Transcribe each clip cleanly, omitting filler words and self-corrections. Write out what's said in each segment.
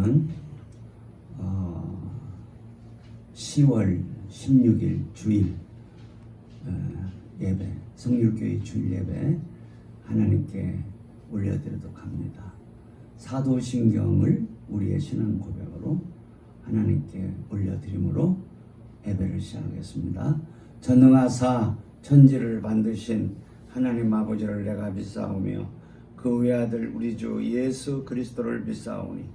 오늘은 10월 16일 주일 예배, 성률교회 주일 예배 하나님께 올려드리도록 합니다. 사도신경을 우리의 신앙 고백으로 하나님께 올려드림으로 예배를 시작하겠습니다. 전능하사 천지를 만드신 하나님 아버지를 내가 믿사오며 그 외아들 우리 주 예수 그리스도를 믿사오니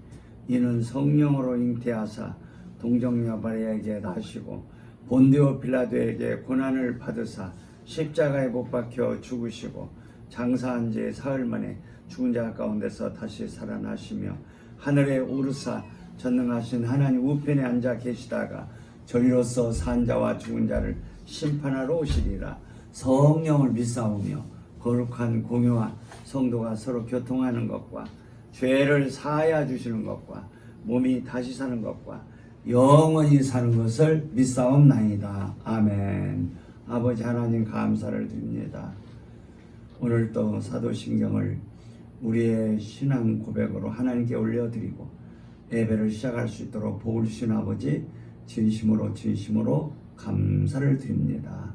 이는 성령으로 잉태하사 동정녀 마리아에게 나시고 본디오 빌라도에게 고난을 받으사 십자가에 못 박혀 죽으시고 장사한 지 사흘 만에 죽은 자 가운데서 다시 살아나시며 하늘에 오르사 전능하신 하나님 우편에 앉아 계시다가 저리로서 산 자와 죽은 자를 심판하러 오시리라. 성령을 믿사오며 거룩한 공유와 성도가 서로 교통하는 것과 죄를 사하여 주시는 것과 몸이 다시 사는 것과 영원히 사는 것을 믿사옵나이다. 아멘. 아버지 하나님 감사를 드립니다. 오늘도 사도신경을 우리의 신앙 고백으로 하나님께 올려드리고 예배를 시작할 수 있도록 복을 주신 아버지 진심으로 감사를 드립니다.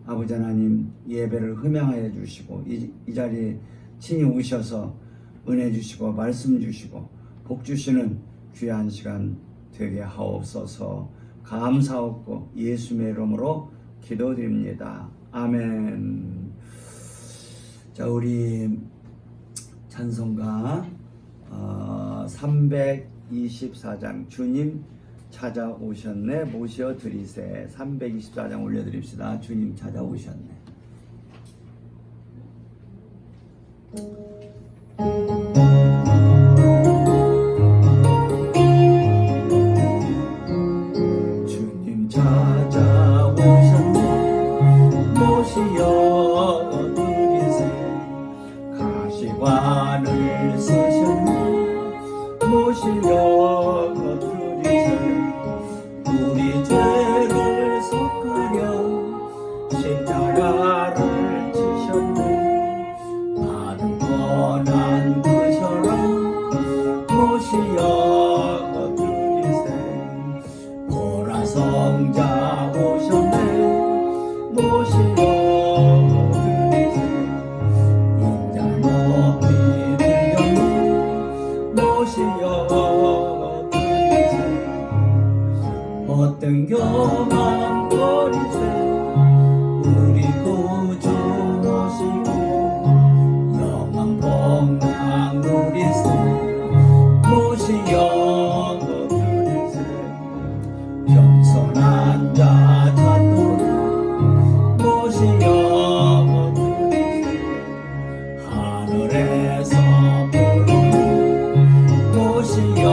아버지 하나님 예배를 흠양하여 주시고 이 자리에 친히 오셔서 은혜 주시고 말씀 주시고 복 주시는 귀한 시간 되게 하옵소서. 감사하고 예수의 이름으로 기도드립니다. 아멘. 자, 우리 찬송가 324장 주님 찾아오셨네 모셔 드리세. 324장 올려드립시다. 주님 찾아오셨네. 주님 찾아오셨네 모시어 드리세. 가시관을 쓰셨네 모시어 우리 죄를 속하려 십자가를 지셨네. 받은 고난 그셔라 모시어 드리세. 보라 성자 오셨네 모시어 드리세. 인자 높이 들렸네 모시어 어떤 교만 버리세. 우리 구주 모시고 영원 복락 누리세. 모시어 드리세. 겸손한 자 찾도록 모시어 드리세. 하늘에서 부르는 모시어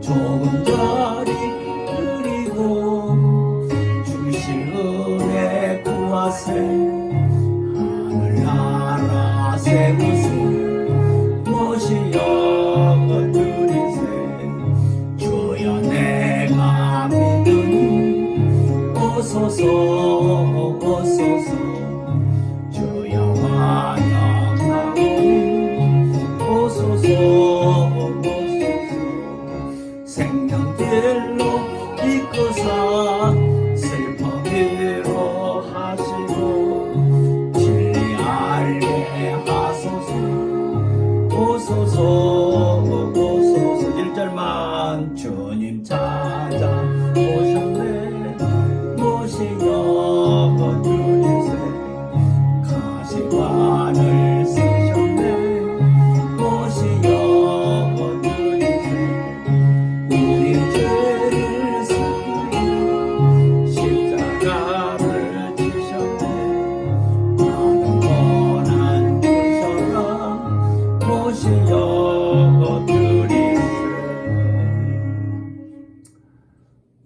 좋은 자리 그리고 주실 은혜 구하세. 하늘나라 세우세 모시어 드리세. 주여 내가 믿으니 오소서 오소서. 주여 환영하오니 오소서 생명길로 이끄사 슬퍼기로 하시고 진리 알게 하소서. 오소서 오소서. 1절만 주님 찾아 오셨네 모시어 드리세. 가시관을 쓰셨네 모시어 드리세. 우리 죄를 속하여 십자가를 지셨네. 받은 고난 그셔라 모시어 드리세.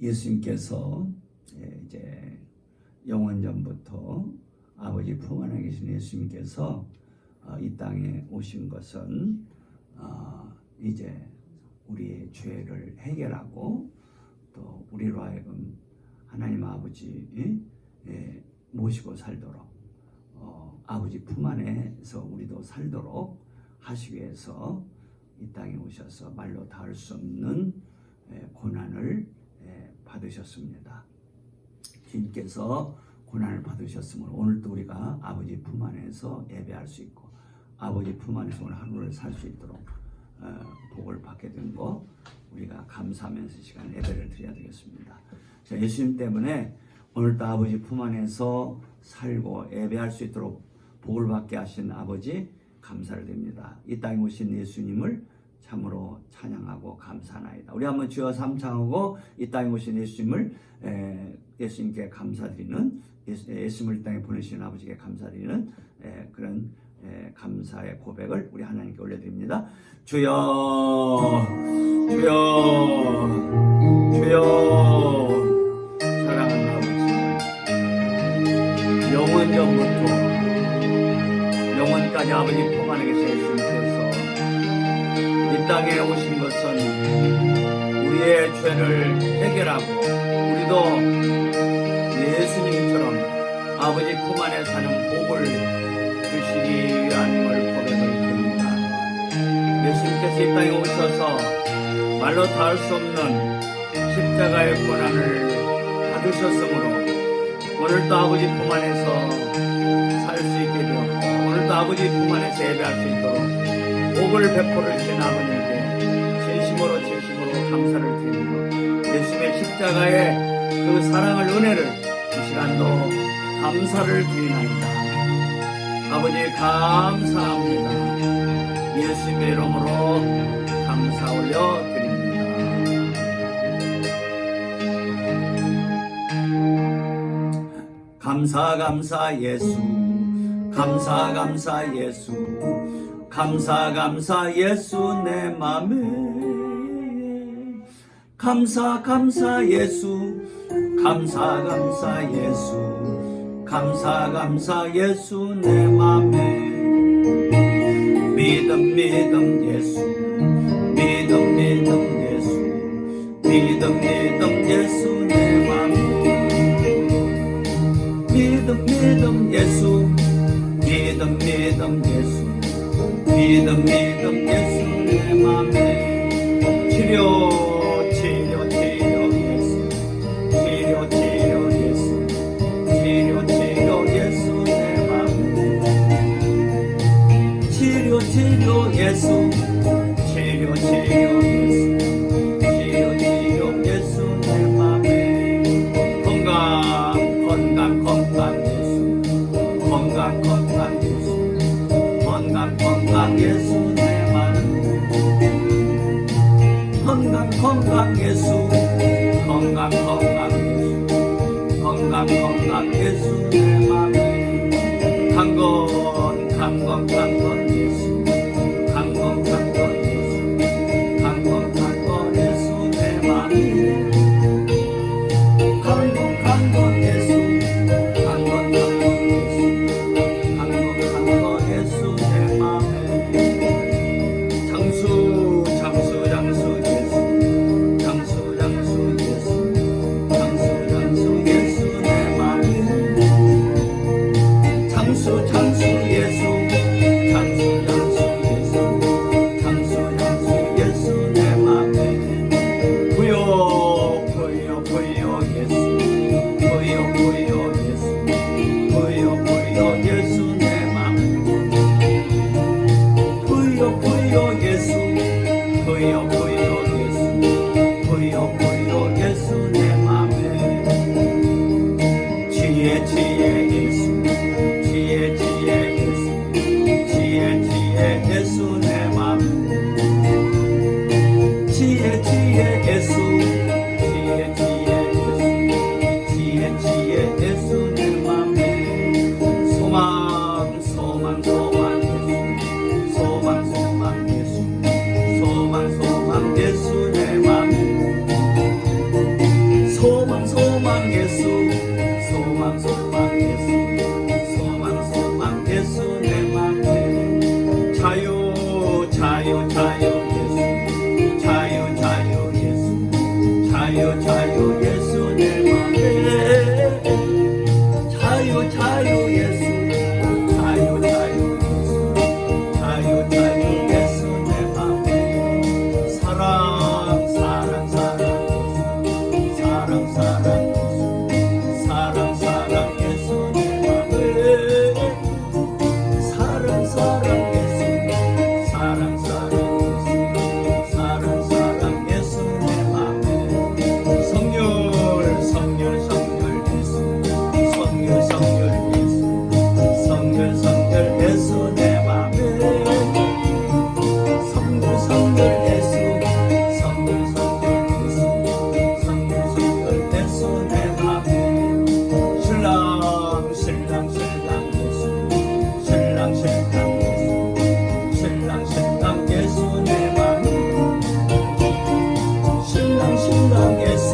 예수님께서 이제 영원전부터 아버지 품 안에 계신 예수님께서 이 땅에 오신 것은 이제 우리의 죄를 해결하고 또 우리로 하여금 하나님 아버지 모시고 살도록 아버지 품 안에서 우리도 살도록 하시기 위해서 이 오셔서 말로 다 할 수 없는 고난을 받으셨습니다. 주님께서 고난을 받으셨으므로 오늘도 우리가 아버지 품 안에서 예배할 수 있고 아버지 품 안에서 오늘 하루를 살 수 있도록 복을 받게 된 거 우리가 감사하면서 시간 예배를 드려야 되겠습니다. 자, 예수님 때문에 오늘도 아버지 품 안에서 살고 예배할 수 있도록 복을 받게 하신 아버지 감사를 드립니다. 이 땅에 오신 예수님을 참으로 찬양하고 감사하나이다. 우리 한번 주여 삼창하고 이 땅에 오신 예수님을 예수님께 감사드리는 예수님을 이 땅에 보내시는 아버지께 감사드리는 그런 감사의 고백을 우리 하나님께 올려드립니다. 주여 주여 주여 사랑하는 아버지 영원전부터 영원까지 아버지 품 안에 계신 예수님께서 이 땅에 오신 것은 우리의 죄를 해결하고 우리도 예수님처럼 아버지 품 안에 사는 복을 주시기 위함을 고백을 드립니다. 예수님께서 이 땅에 오셔서 말로 다 할 수 없는 십자가의 고난을 받으셨으므로 오늘도 아버지 품 안에서 살 수 있게 되었고 오늘도 아버지 품 안에서 예배할 수 있도록 복을 베풀어 주신 아버님께 진심으로 감사를 드리며 예수님의 십자가의 그 사랑을 은혜를 이 시간도 감사를 드리나이다. 아버지 감사합니다. 예수님의 이름으로 감사 올려드립니다. 감사 예수 감사 예수 감사 예수 내 맘에 감사 예수 감사 예수 감사 예수 내 맘에 믿음 예수 믿음 예수 믿음 예수 내 맘에 믿음 예수 믿음 예수 믿음 예수 내 맘에 치료 예수 치료 예수 치료 예수 내 맘에 치료 예수 치료 예수 내 맘에 건강 예수 건강 예수 건강 예수 내 맘에 건강 예수 건강 예수 내 맘에 강건 예수 강건 예수 강건 예수 내 맘에 강건 예수 강건 예수 내 맘에 장수 예수 내 맘에 장수 예수 예수 내 맘에 부여 예수 부여 예수 내 맘에 부여 예수 부여 예수 내 맘에 지혜 예수 지혜 예수 내 맘에 지혜 예수 지혜 예수 내 맘에 소망 예수 소망 예수 성률 예수 성률 예수 성률 예수 내 맘에 신랑 신랑 신랑 예수 신랑 신랑 예수 신랑 신랑 예수 내 맘에 신랑 신랑 예수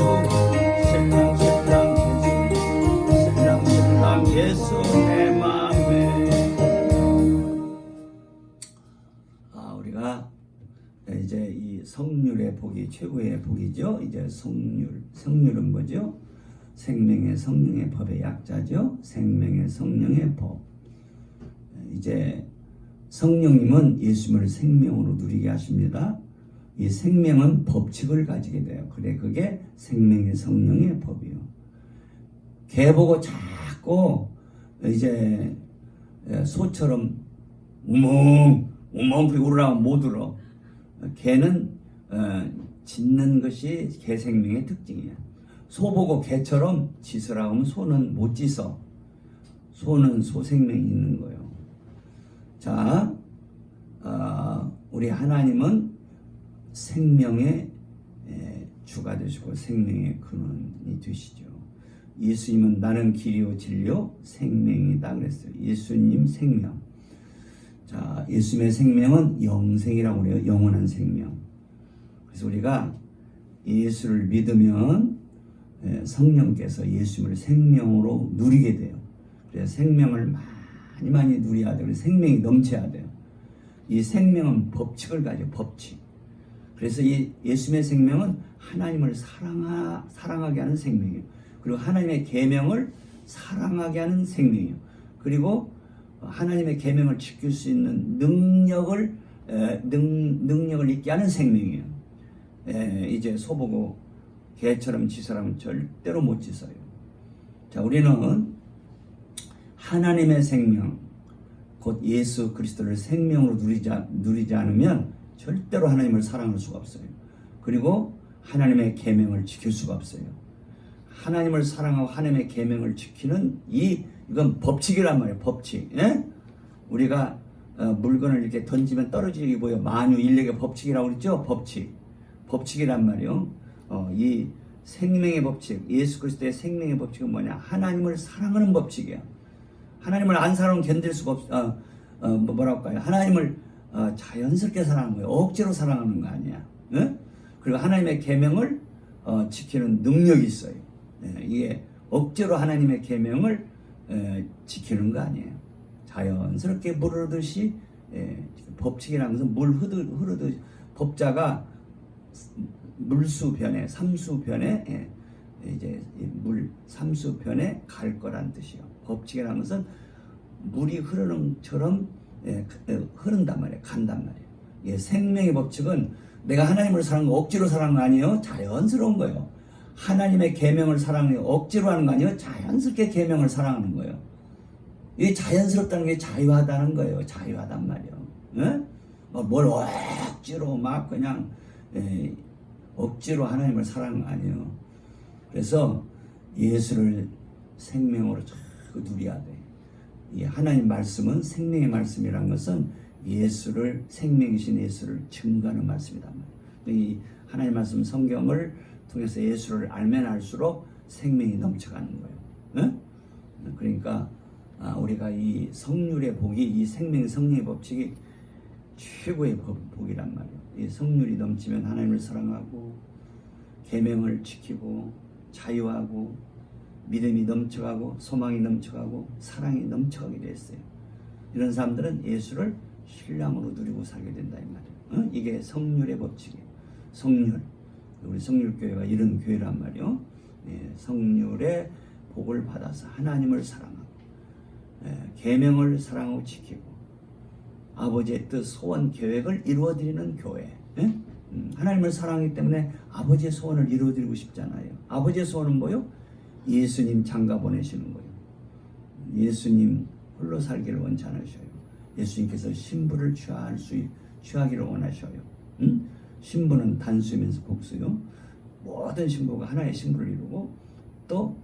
신랑 신랑 예수 신랑 신랑 예수 내 맘에. 우리가 이제 이 성률의 복이 최고의 복이죠. 이제 성률은 뭐죠? 생명의 성령의 법의 약자죠. 생명의 성령의 법. 이제 성령님은 예수님을 생명으로 누리게 하십니다. 이 생명은 법칙을 가지게 돼요. 그래, 그게 생명의 성령의 법이요. 개 보고 자꾸 이제 소처럼 우멍 소리 우르라면 못 들어. 개는 짖는 것이 개 생명의 특징이야. 소 보고 개처럼 짖으라 하면 소는 못 짖어. 소는 소 생명이 있는 거예요. 자, 우리 하나님은 생명의 주가 되시고 생명의 근원이 되시죠. 예수님은 나는 길이요 진리요 생명이다 그랬어요. 예수님 생명. 자, 예수님의 생명은 영생이라고 그래요. 영원한 생명. 그래서 우리가 예수를 믿으면 성령께서 예수님을 생명으로 누리게 돼요. 그래서 생명을 많이 누려야 돼요. 생명이 넘쳐야 돼요. 이 생명은 법칙을 가지고 법칙. 그래서 이 예수님의 생명은 하나님을 사랑하게 하는 생명이에요. 그리고 하나님의 계명을 사랑하게 하는 생명이에요. 그리고 하나님의 계명을 지킬 수 있는 능력을 있게 하는 생명이에요. 이제 소보고 개처럼 짖으라면 절대로 못 짖어요. 자, 우리는 하나님의 생명, 곧 예수 그리스도를 생명으로 누리지 않으면 절대로 하나님을 사랑할 수가 없어요. 그리고 하나님의 계명을 지킬 수가 없어요. 하나님을 사랑하고 하나님의 계명을 지키는 이건 법칙이란 말이에요. 법칙. 예? 우리가 물건을 이렇게 던지면 떨어지기 보여 만유 인력의 법칙이라고 그랬죠. 법칙이란 말이에요. 이 생명의 법칙, 예수 그리스도의 생명의 법칙은 뭐냐? 하나님을 사랑하는 법칙이야. 하나님을 안 사랑하면 견딜 수가 뭐라고 할까요? 하나님을 자연스럽게 사랑하는 거예요. 억지로 사랑하는 거 아니야. 예? 그리고 하나님의 계명을 지키는 능력이 있어요. 이게 억지로 하나님의 계명을 지키는 거 아니에요. 자연스럽게 물 흐르듯이 법칙이라는 것은 물 흐르듯이 법자가 물수변에 삼수변에 이제 물 삼수변에 갈 거란 뜻이에요. 법칙이라는 것은 물이 흐르는 것처럼 흐른단 말이에요. 간단 말이에요. 예, 생명의 법칙은 내가 하나님을 사랑하는 거 억지로 사랑하는 거 아니에요. 자연스러운 거예요. 하나님의 계명을 사랑해요. 억지로 하는 거 아니에요. 자연스럽게 계명을 사랑하는 거예요. 이게 자연스럽다는 게 자유하다는 거예요. 자유하단 말이에요. 예? 뭘 억지로 막 그냥 억지로 하나님을 사랑하는 거 아니에요. 그래서 예수를 생명으로 자꾸 누려야 돼. 이 하나님 말씀은 생명의 말씀이란 것은 예수를 생명이신 예수를 증거하는 말씀이란 말이에요. 이 하나님 말씀 성경을 통해서 예수를 알면 알수록 생명이 넘쳐가는 거예요. 네? 그러니까 우리가 이 성률의 복이 이 성령의 법칙이 최고의 복이란 말이에요. 이 성률이 넘치면 하나님을 사랑하고 계명을 지키고 자유하고 믿음이 넘쳐가고 소망이 넘쳐가고 사랑이 넘쳐가게 됐어요. 이런 사람들은 예수를 신랑으로 누리고 살게 된다 이 말이에요. 이게 성률의 법칙이에요. 성률. 우리 성률교회가 이런 교회란 말이에요. 성률의 복을 받아서 하나님을 사랑하고 계명을 사랑하고 지키고 아버지의 뜻 소원 계획을 이루어드리는 교회. 하나님을 사랑하기 때문에 아버지의 소원을 이루어드리고 싶잖아요. 아버지의 소원은 뭐요? 예수님 장가 보내시는 거예요. 예수님 홀로 살기를 원치 않으셔요. 예수님께서 신부를 취하기를 원하셔요. 신부는 단수이면서 복수요. 모든 신부가 하나의 신부를 이루고 또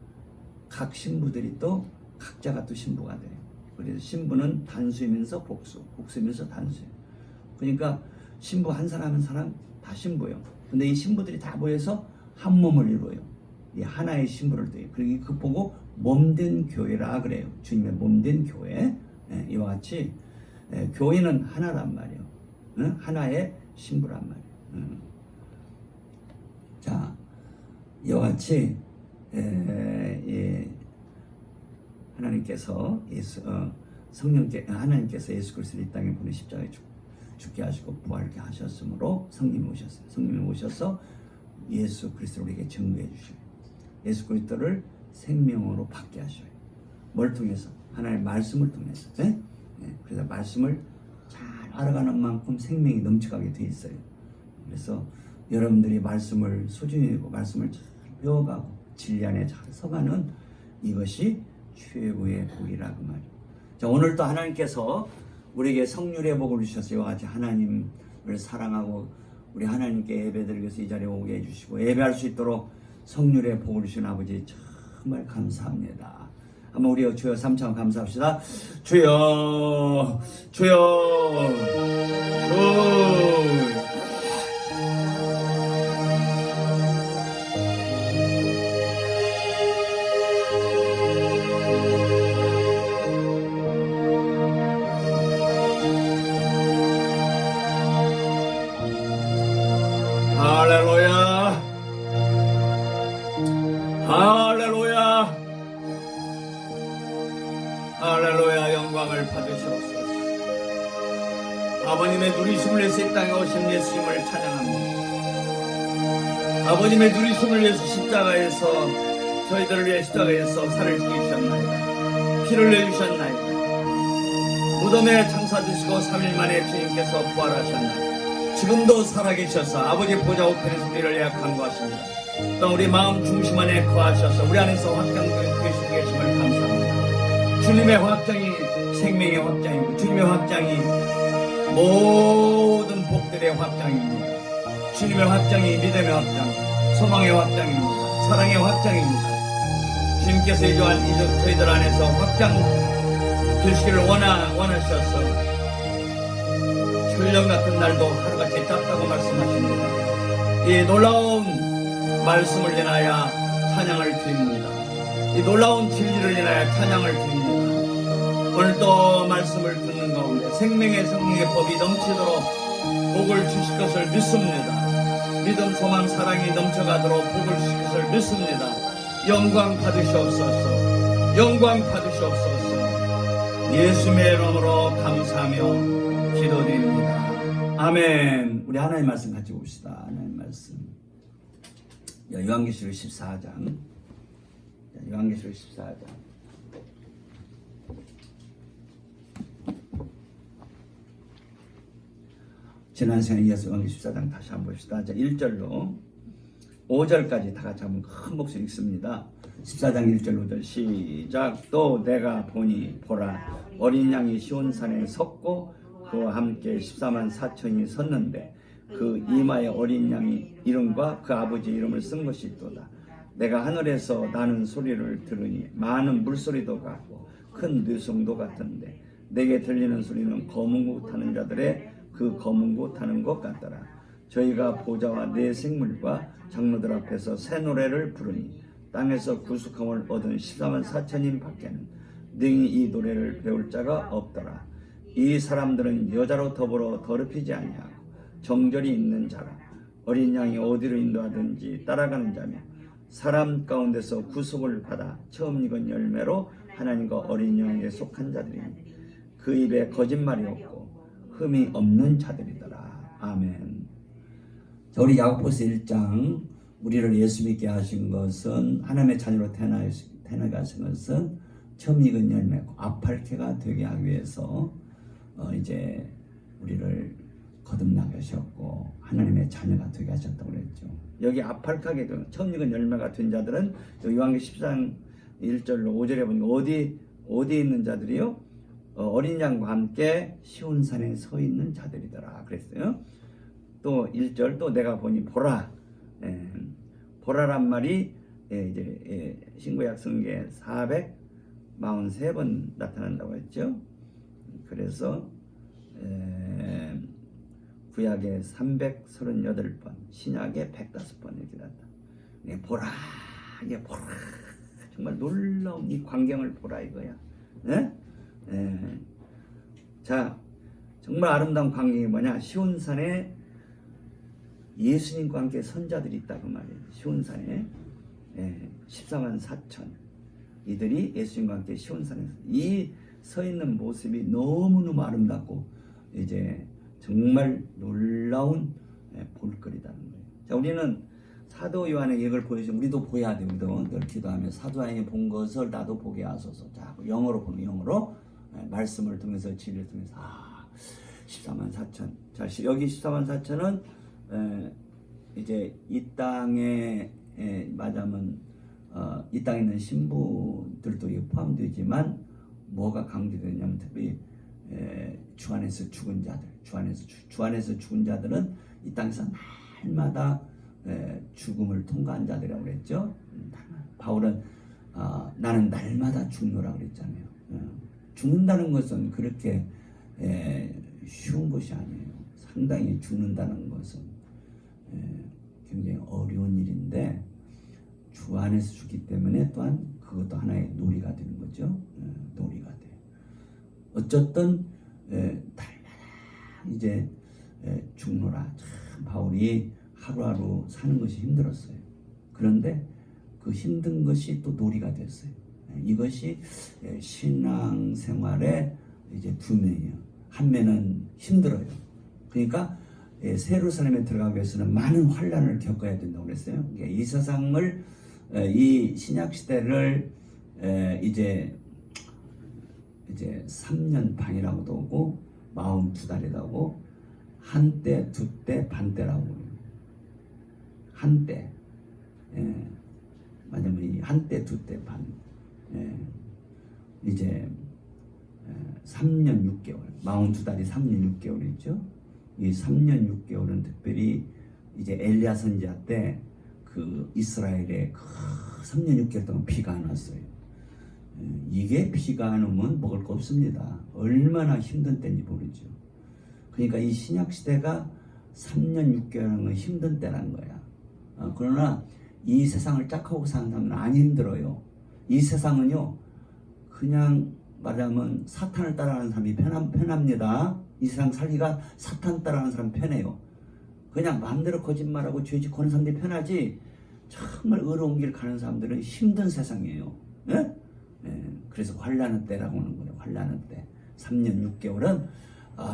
각 신부들이 또 각자가 또 신부가 돼요. 그래서 신부는 단수이면서 복수이면서 단수예요. 그러니까 신부 한 사람 한 사람 다 신부예요. 근데 이 신부들이 다 모여서 한 몸을 이루어요. 이 하나의 신부를 둬요. 그리고 그 보고 몸된 교회라 그래요. 주님의 몸된 교회. 이와 같이 교회는 하나란 말이에요. 하나의 신부란 말이에요. 자, 이와 같이 하나님께서 하나님께서 예수 그리스도를 이 땅에 보내 십자가에 죽게 하시고 부활케 하셨으므로 성령이 오셨어요. 성령이 오셔서 예수 그리스도를 우리에게 증거해 주셔요. 예수 그리스도를 생명으로 받게 하셔요. 뭘 통해서? 하나님의 말씀을 통해서. 그래서 말씀을 잘 알아가는 만큼 생명이 넘쳐가게 돼 있어요. 그래서 여러분들이 말씀을 소중히 여기고 말씀을 잘 배워가고 진리 안에 잘 서가는 이것이 최고의 복이라고 말이에요. 자, 오늘 또 하나님께서 우리에게 성령의 복을 주셔서 이와 같이 하나님을 사랑하고 우리 하나님께 예배드리기 위해서 이 자리에 오게 해주시고 예배할 수 있도록 성령의 복을 주신 아버지 정말 감사합니다. 한번 우리 주여 삼창 감사합시다. 주여 주여 주 할렐루야 할렐루야 할렐루야 영광을 받으시옵소서. 아버님의 누리심을 위해서 이 땅에 오신 예수님을 찬양합니다. 아버님의 누리심을 위해서 십자가에서 저희들을 위해 십자가에서 살을 찢으셨나이다. 피를 내주셨나이다. 무덤에 장사되시고 3일 만에 주님께서 부활하셨나이다. 지금도 살아계셔서 아버지 보좌 우편에서 우리를 위하여 간구하십니다. 또 우리 마음 중심 안에 거하셔서 우리 안에서 확장되시고 계심을 감사합니다. 주님의 확장이 생명의 확장이고 주님의 확장이 모든 복들의 확장입니다. 주님의 확장이 믿음의 확장, 소망의 확장입니다. 사랑의 확장입니다. 주님께서 이 또한 저희들 안에서 확장 되시기를 원하셔서 철령 같은 날도 하루같이 짧다고 말씀하십니다. 이 놀라운 말씀을 인하여 찬양을 드립니다. 이 놀라운 진리를 인하여 찬양을 드립니다. 오늘도 말씀을 듣는 가운데 생명의 성령의 법이 넘치도록 복을 주실 것을 믿습니다. 믿음, 소망, 사랑이 넘쳐가도록 복을 주실 것을 믿습니다. 영광 받으시옵소서. 영광 받으시옵소서. 예수님의 이름으로 감사하며 기도드립니다. 아멘. 우리 하나님 말씀 같이 봅시다. 하나님 말씀. 요한계시록 14장. 요한계시록 14장. 지난 시간에 이어서 요한계시록 14장 다시 한번 봅시다. 자, 1절로 5절까지 다 같이 한번 큰 목소리 읽습니다. 14장 1절 5절 시작. 또 내가 보니 보라 어린 양이 시온산에 섰고 그와 함께 14만 4천이 섰는데 그 이마에 어린 양의 이름과 그 아버지 이름을 쓴 것이 있도다. 내가 하늘에서 나는 소리를 들으니 많은 물소리도 같고 큰 뇌성도 같은데 내게 들리는 소리는 검은 구 타는 자들의 그 검은 구 타는 것 같더라. 저희가 보좌와 네 생물과 장로들 앞에서 새 노래를 부르니 땅에서 구속함을 얻은 14만 4천인 밖에는 능히 이 노래를 배울 자가 없더라. 이 사람들은 여자로 더불어 더럽히지 아니하고 정절이 있는 자라. 어린 양이 어디로 인도하든지 따라가는 자며 사람 가운데서 구속을 받아 처음 익은 열매로 하나님과 어린 양에게 속한 자들이니 그 입에 거짓말이 없고 흠이 없는 자들이더라. 아멘. 자, 우리 야고보서 1장 우리를 예수 믿게 하신 것은 하나님의 자녀로 태어나게 하신 것은 처음 익은 열매고 아팔케가 되게 하기 위해서 이제 우리를 거듭나게 하셨고 하나님의 자녀가 되게 하셨다고 그랬죠. 여기 아팔케가 처음 익은 열매가 된 자들은 요한계시록 14장 1절로 5절에 보니까 어디 있는 자들이요? 어린 양과 함께 시온산에 서 있는 자들이더라 그랬어요. 또 1절 또 내가 보니 보라. 보라란 말이 이제 신구약 성경에 443번 나타난다고 했죠. 그래서 구약에 338번, 신약에 105번 이렇게 났다. 보라, 이게 보라. 정말 놀라운 이 광경을 보라 이거야. 예? 자, 정말 아름다운 광경이 뭐냐? 시온산에 예수님과 함께 선자들이 있다 그 말이에요. 시온산에 14만 4천 이들이 예수님과 함께 시온산에 이 서 있는 모습이 너무너무 아름답고 이제 정말 놀라운 볼거리다는 거예요. 자, 우리는 사도 요한에게 이걸 보여주면 우리도 보여야 돼. 우리도 늘 기도하며 사도 요한이 본 것을 나도 보게 하소서. 자, 영어로 보는 영어로 말씀을 통해서 진리를 통해서 14만 4천. 자, 여기 14만 4천은 이제 이 땅에 말하자면 이 땅에 있는 신부들도 포함되지만 뭐가 강조되냐면 특히 주 안에서 죽은 자들, 주 안에서 죽은 자들은 이 땅에서 날마다 죽음을 통과한 자들이라고 그랬죠. 바울은 나는 날마다 죽노라 그랬잖아요. 죽는다는 것은 그렇게 쉬운 것이 아니에요. 상당히 죽는다는 것은 굉장히 어려운 일인데 주 안에서 죽기 때문에 또한 그것도 하나의 놀이가 되는 거죠. 놀이가 돼요. 어쨌든 날마다 이제 죽노라. 참 바울이 하루하루 사는 것이 힘들었어요. 그런데 그 힘든 것이 또 놀이가 됐어요. 이것이 신앙생활의 이제 두 면이에요. 한 면은 힘들어요. 그러니까 예루살렘에 들어가기 위해서는 많은 환난을 겪어야 된다고 그랬어요. 이 세상을 이 신약 시대를 이제 3년 반이라고도 하고 42달이라고 한때, 두때, 반때라고 그래요. 한때, 맞으면 이 한때, 두때, 반, 이제 3년 6개월, 42달이 3년 6개월이죠. 이 3년 6개월은 특별히 이제 엘리야 선지자 때 그 이스라엘에 그 3년 6개월 동안 비가 안 왔어요. 이게 비가 안 오면 먹을 거 없습니다. 얼마나 힘든 때인지 모르죠. 그러니까 이 신약 시대가 3년 6개월은 힘든 때란 거야. 그러나 이 세상을 짝하고 사는 사람은 안 힘들어요. 이 세상은요, 그냥 말하면 사탄을 따라가는 사람이 편합니다. 이 세상 살기가 사탄 따라가는 사람 편해요. 그냥 마음대로 거짓말하고 죄짓고 하는 사람들이 편하지, 정말 의로운 길 가는 사람들은 힘든 세상이에요. 예? 그래서 환난의 때라고 하는 거예요. 환난의 때. 3년 6개월은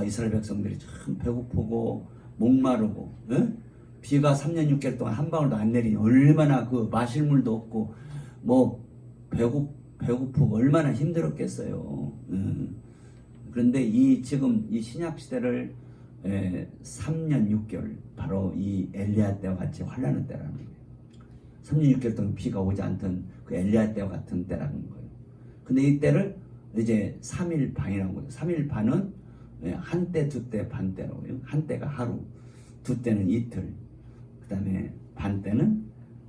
이스라엘 백성들이 참 배고프고 목마르고, 예? 비가 3년 6개월 동안 한 방울도 안 내리니 얼마나 그 마실 물도 없고 뭐 배고프고 얼마나 힘들었겠어요. 그런데 지금 이 신약 시대를 3년 6개월 바로 이 엘리야 때와 같이 환난의 때라는 거예요. 3년 6개월 동안 비가 오지 않던 그 엘리야 때와 같은 때라는 거예요. 근데 이 때를 이제 3일 반이라고 해요. 3일 반은 한때, 두때, 반때라고 해요. 한때가 하루, 두때는 이틀, 그 다음에 반때는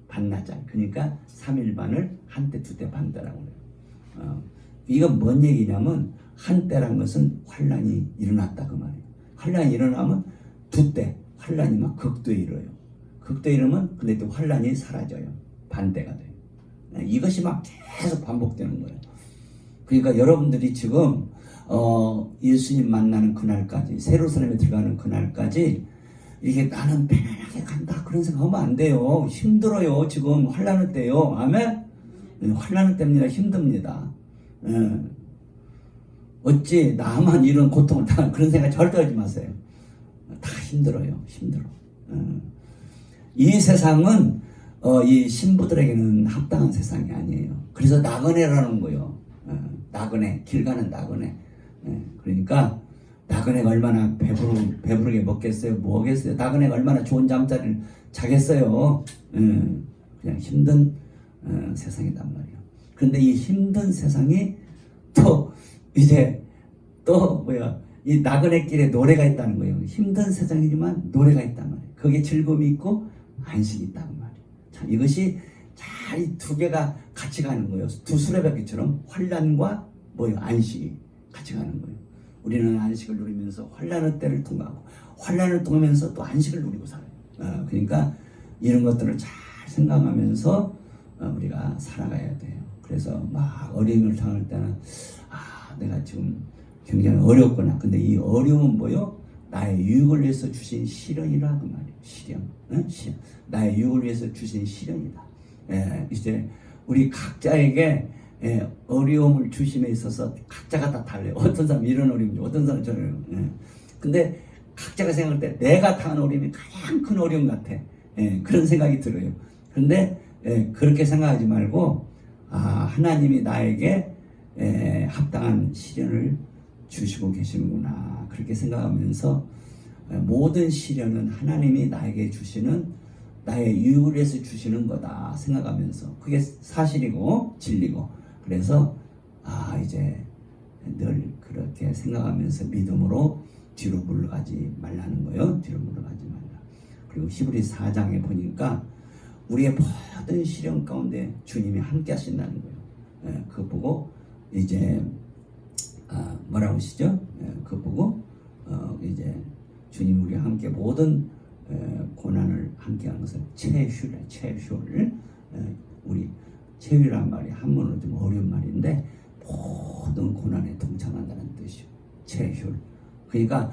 반나절. 그러니까 3일 반을 한때, 두때, 반때라고 해요. 이건 뭔 얘기냐면 한때란 것은 환난이 일어났다 그 말이에요. 환난이 일어나면 두때 환난이 막 극도에 이르러요. 극도에 이르면 근데 또 환난이 사라져요. 반때가 돼요. 이것이 막 계속 반복되는 거예요. 그러니까 여러분들이 지금 예수님 만나는 그날까지, 예루살렘에 들어가는 그날까지 이게 나는 편안하게 간다 그런 생각하면 안 돼요. 힘들어요. 지금 환난의 때요. 아멘? 환난의 때입니다. 힘듭니다. 어찌 나만 이런 고통을 당한 그런 생각 절대 하지 마세요. 다 힘들어요. 힘들어. 이 세상은 이 신부들에게는 합당한 세상이 아니에요. 그래서 나그네라는 거예요. 나그네, 길 가는 나그네. 그러니까 나그네가 얼마나 배부르게 먹겠어요? 뭐겠어요? 나그네가 얼마나 좋은 잠자리를 자겠어요? 그냥 힘든 세상이단 말이에요. 그런데 이 힘든 세상이 또 이제 이 나그네 길에 노래가 있다는 거예요. 힘든 세상이지만 노래가 있단 말이에요. 거기에 즐거움이 있고 안식이 있다는 말이에요. 참 이것이 잘 이 두 개가 같이 가는 거예요. 두 수레바퀴처럼 환난과 안식이 같이 가는 거예요. 우리는 안식을 누리면서 환난의 때를 통과하고 환난을 통하면서 또 안식을 누리고 살아요. 그러니까 이런 것들을 잘 생각하면서 우리가 살아가야 돼요. 그래서 막 어려움을 당할 때는 내가 지금 굉장히 어렵구나. 근데 이 어려움은 뭐요? 나의 유익을 위해서 주신 시련이라 그 말이에요. 시련. 나의 유익을 위해서 주신 시련이다. 이제 우리 각자에게 어려움을 주심에 있어서 각자가 다 달라요. 어떤 사람은 이런 어려움이죠. 어떤 사람은 저런 어려움. 근데 각자가 생각할 때 내가 당한 어려움이 가장 큰 어려움 같아. 그런 생각이 들어요. 그런데 그렇게 생각하지 말고 하나님이 나에게 합당한 시련을 주시고 계시는구나. 그렇게 생각하면서 모든 시련은 하나님이 나에게 주시는 나의 유익을 위해서 주시는 거다 생각하면서 그게 사실이고 진리고 그래서 이제 늘 그렇게 생각하면서 믿음으로 뒤로 물러가지 말라는 거예요. 뒤로 물러가지 말라. 그리고 히브리 4장에 보니까 우리의 모든 시련 가운데 주님이 함께 하신다는 거예요. 그거 보고 이제 뭐라고 하시죠? 그거 보고 이제 주님 우리와 함께 모든 고난을 함께 하는 것을 체휴를 우리 체휴란 말이 한문으로 좀 어려운 말인데 모든 고난에 동참한다는 뜻이요. 체휴. 그러니까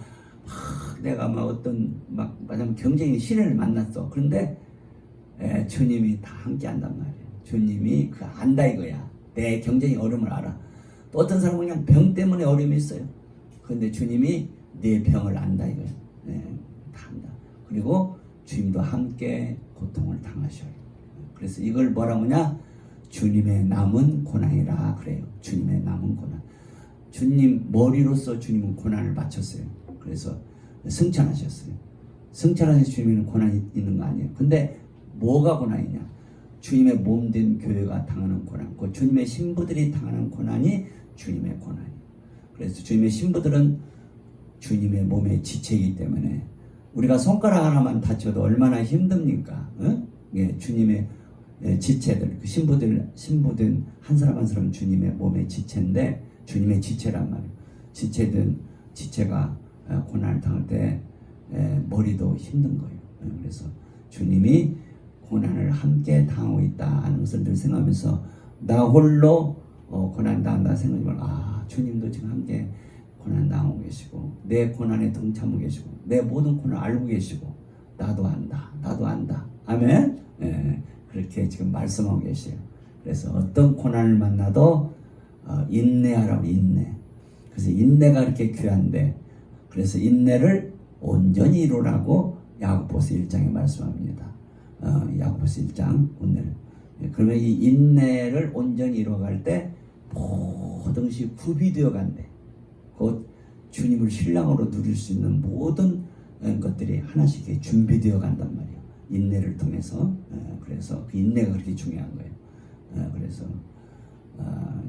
내가 어떤 마지막 경쟁의 시련을 만났어. 그런데 주님이 다 함께 한단 말이에요. 주님이 안다 이거야. 내 경쟁의 어려움을 알아. 또 어떤 사람은 그냥 병 때문에 어려움이 있어요. 그런데 주님이 내 병을 안다 이거야. 다 안다. 그리고 주님도 함께 고통을 당하셔요. 그래서 이걸 뭐라고 하냐? 주님의 남은 고난이라 그래요. 주님의 남은 고난. 주님 머리로서 주님은 고난을 바쳤어요. 그래서 승천하셨어요. 승천하신 주님에는 고난이 있는 거 아니에요. 근데 뭐가 고난이냐? 주님의 몸된 교회가 당하는 고난, 그 주님의 신부들이 당하는 고난이 주님의 고난이에요. 그래서 주님의 신부들은 주님의 몸의 지체이기 때문에 우리가 손가락 하나만 다쳐도 얼마나 힘듭니까? 주님의 지체들, 그 신부들 한 사람 한 사람 주님의 몸의 지체인데 주님의 지체란 말이에요. 지체가 고난을 당할 때 머리도 힘든 거예요. 그래서 주님이 고난을 함께 당하고 있다는 것을 늘 생각하면서 나 홀로 고난 당한다 생각하지 말고 주님도 지금 함께 고난 당하고 계시고 내 고난에 동참하고 계시고 내 모든 고난을 알고 계시고 나도 안다. 아멘. 그렇게 지금 말씀하고 계세요. 그래서 어떤 고난을 만나도 인내하라고 인내. 그래서 인내가 이렇게 귀한데 그래서 인내를 온전히 이루라고 야고보서 1장에 말씀합니다. 야고보서 1장 오늘. 그러면 이 인내를 온전히 이루어갈 때 모든 것이 구비되어 간대. 곧 주님을 신랑으로 누릴 수 있는 모든 것들이 하나씩 준비되어 간단 말이에요. 인내를 통해서. 그래서 그 인내가 그렇게 중요한 거예요. 그래서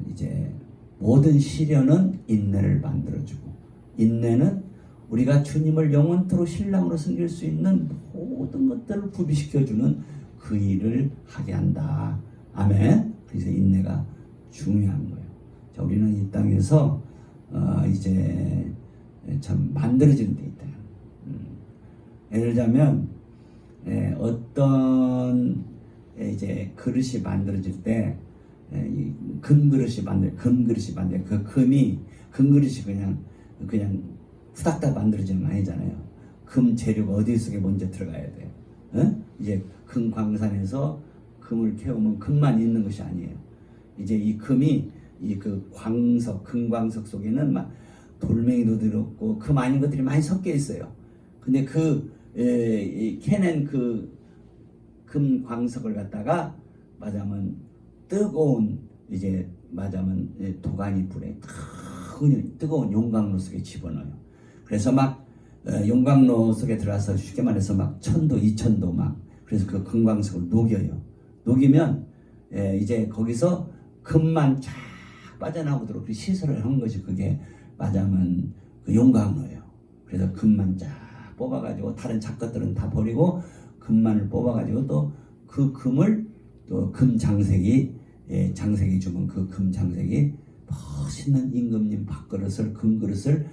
이제 모든 시련은 인내를 만들어주고 인내는 우리가 주님을 영원토록 신랑으로 섬길 수 있는 모든 것들을 구비시켜주는 그 일을 하게 한다. 아멘. 그래서 인내가 중요한 거예요. 자, 우리는 이 땅에서 이제 참 만들어지는 데 있다. 예를 들자면 어떤 이제 그릇이 만들어질 때 금그릇이 만들 그 금그릇이 그냥 후닥닥 만들어지는 거 아니잖아요. 금 재료가 어디 속에 먼저 들어가야 돼요. 이제 금 광산에서 금을 캐오면 금만 있는 것이 아니에요. 이제 이 금이 금광석 속에는 막 돌멩이도 들었고 금 아닌 것들이 많이 섞여 있어요. 근데 캐낸 그 금광석을 갖다가 맞으면 뜨거운 도가니 불에 뜨거운 용광로 속에 집어넣어요. 그래서 막 용광로 속에 들어가서 쉽게 말해서 막 1000도, 2000도 막 그래서 그 금광석을 녹여요. 녹이면 이제 거기서 금만 쫙 빠져나오도록 그 시설을 한 것이 그게 맞으면 그 용광로예요. 그래서 금만 쫙 뽑아가지고 다른 잡것들은 다 버리고 금만을 뽑아가지고 또 그 금을 또 금장색이 주면 그 금장색이 멋있는 임금님 밥그릇을 금그릇을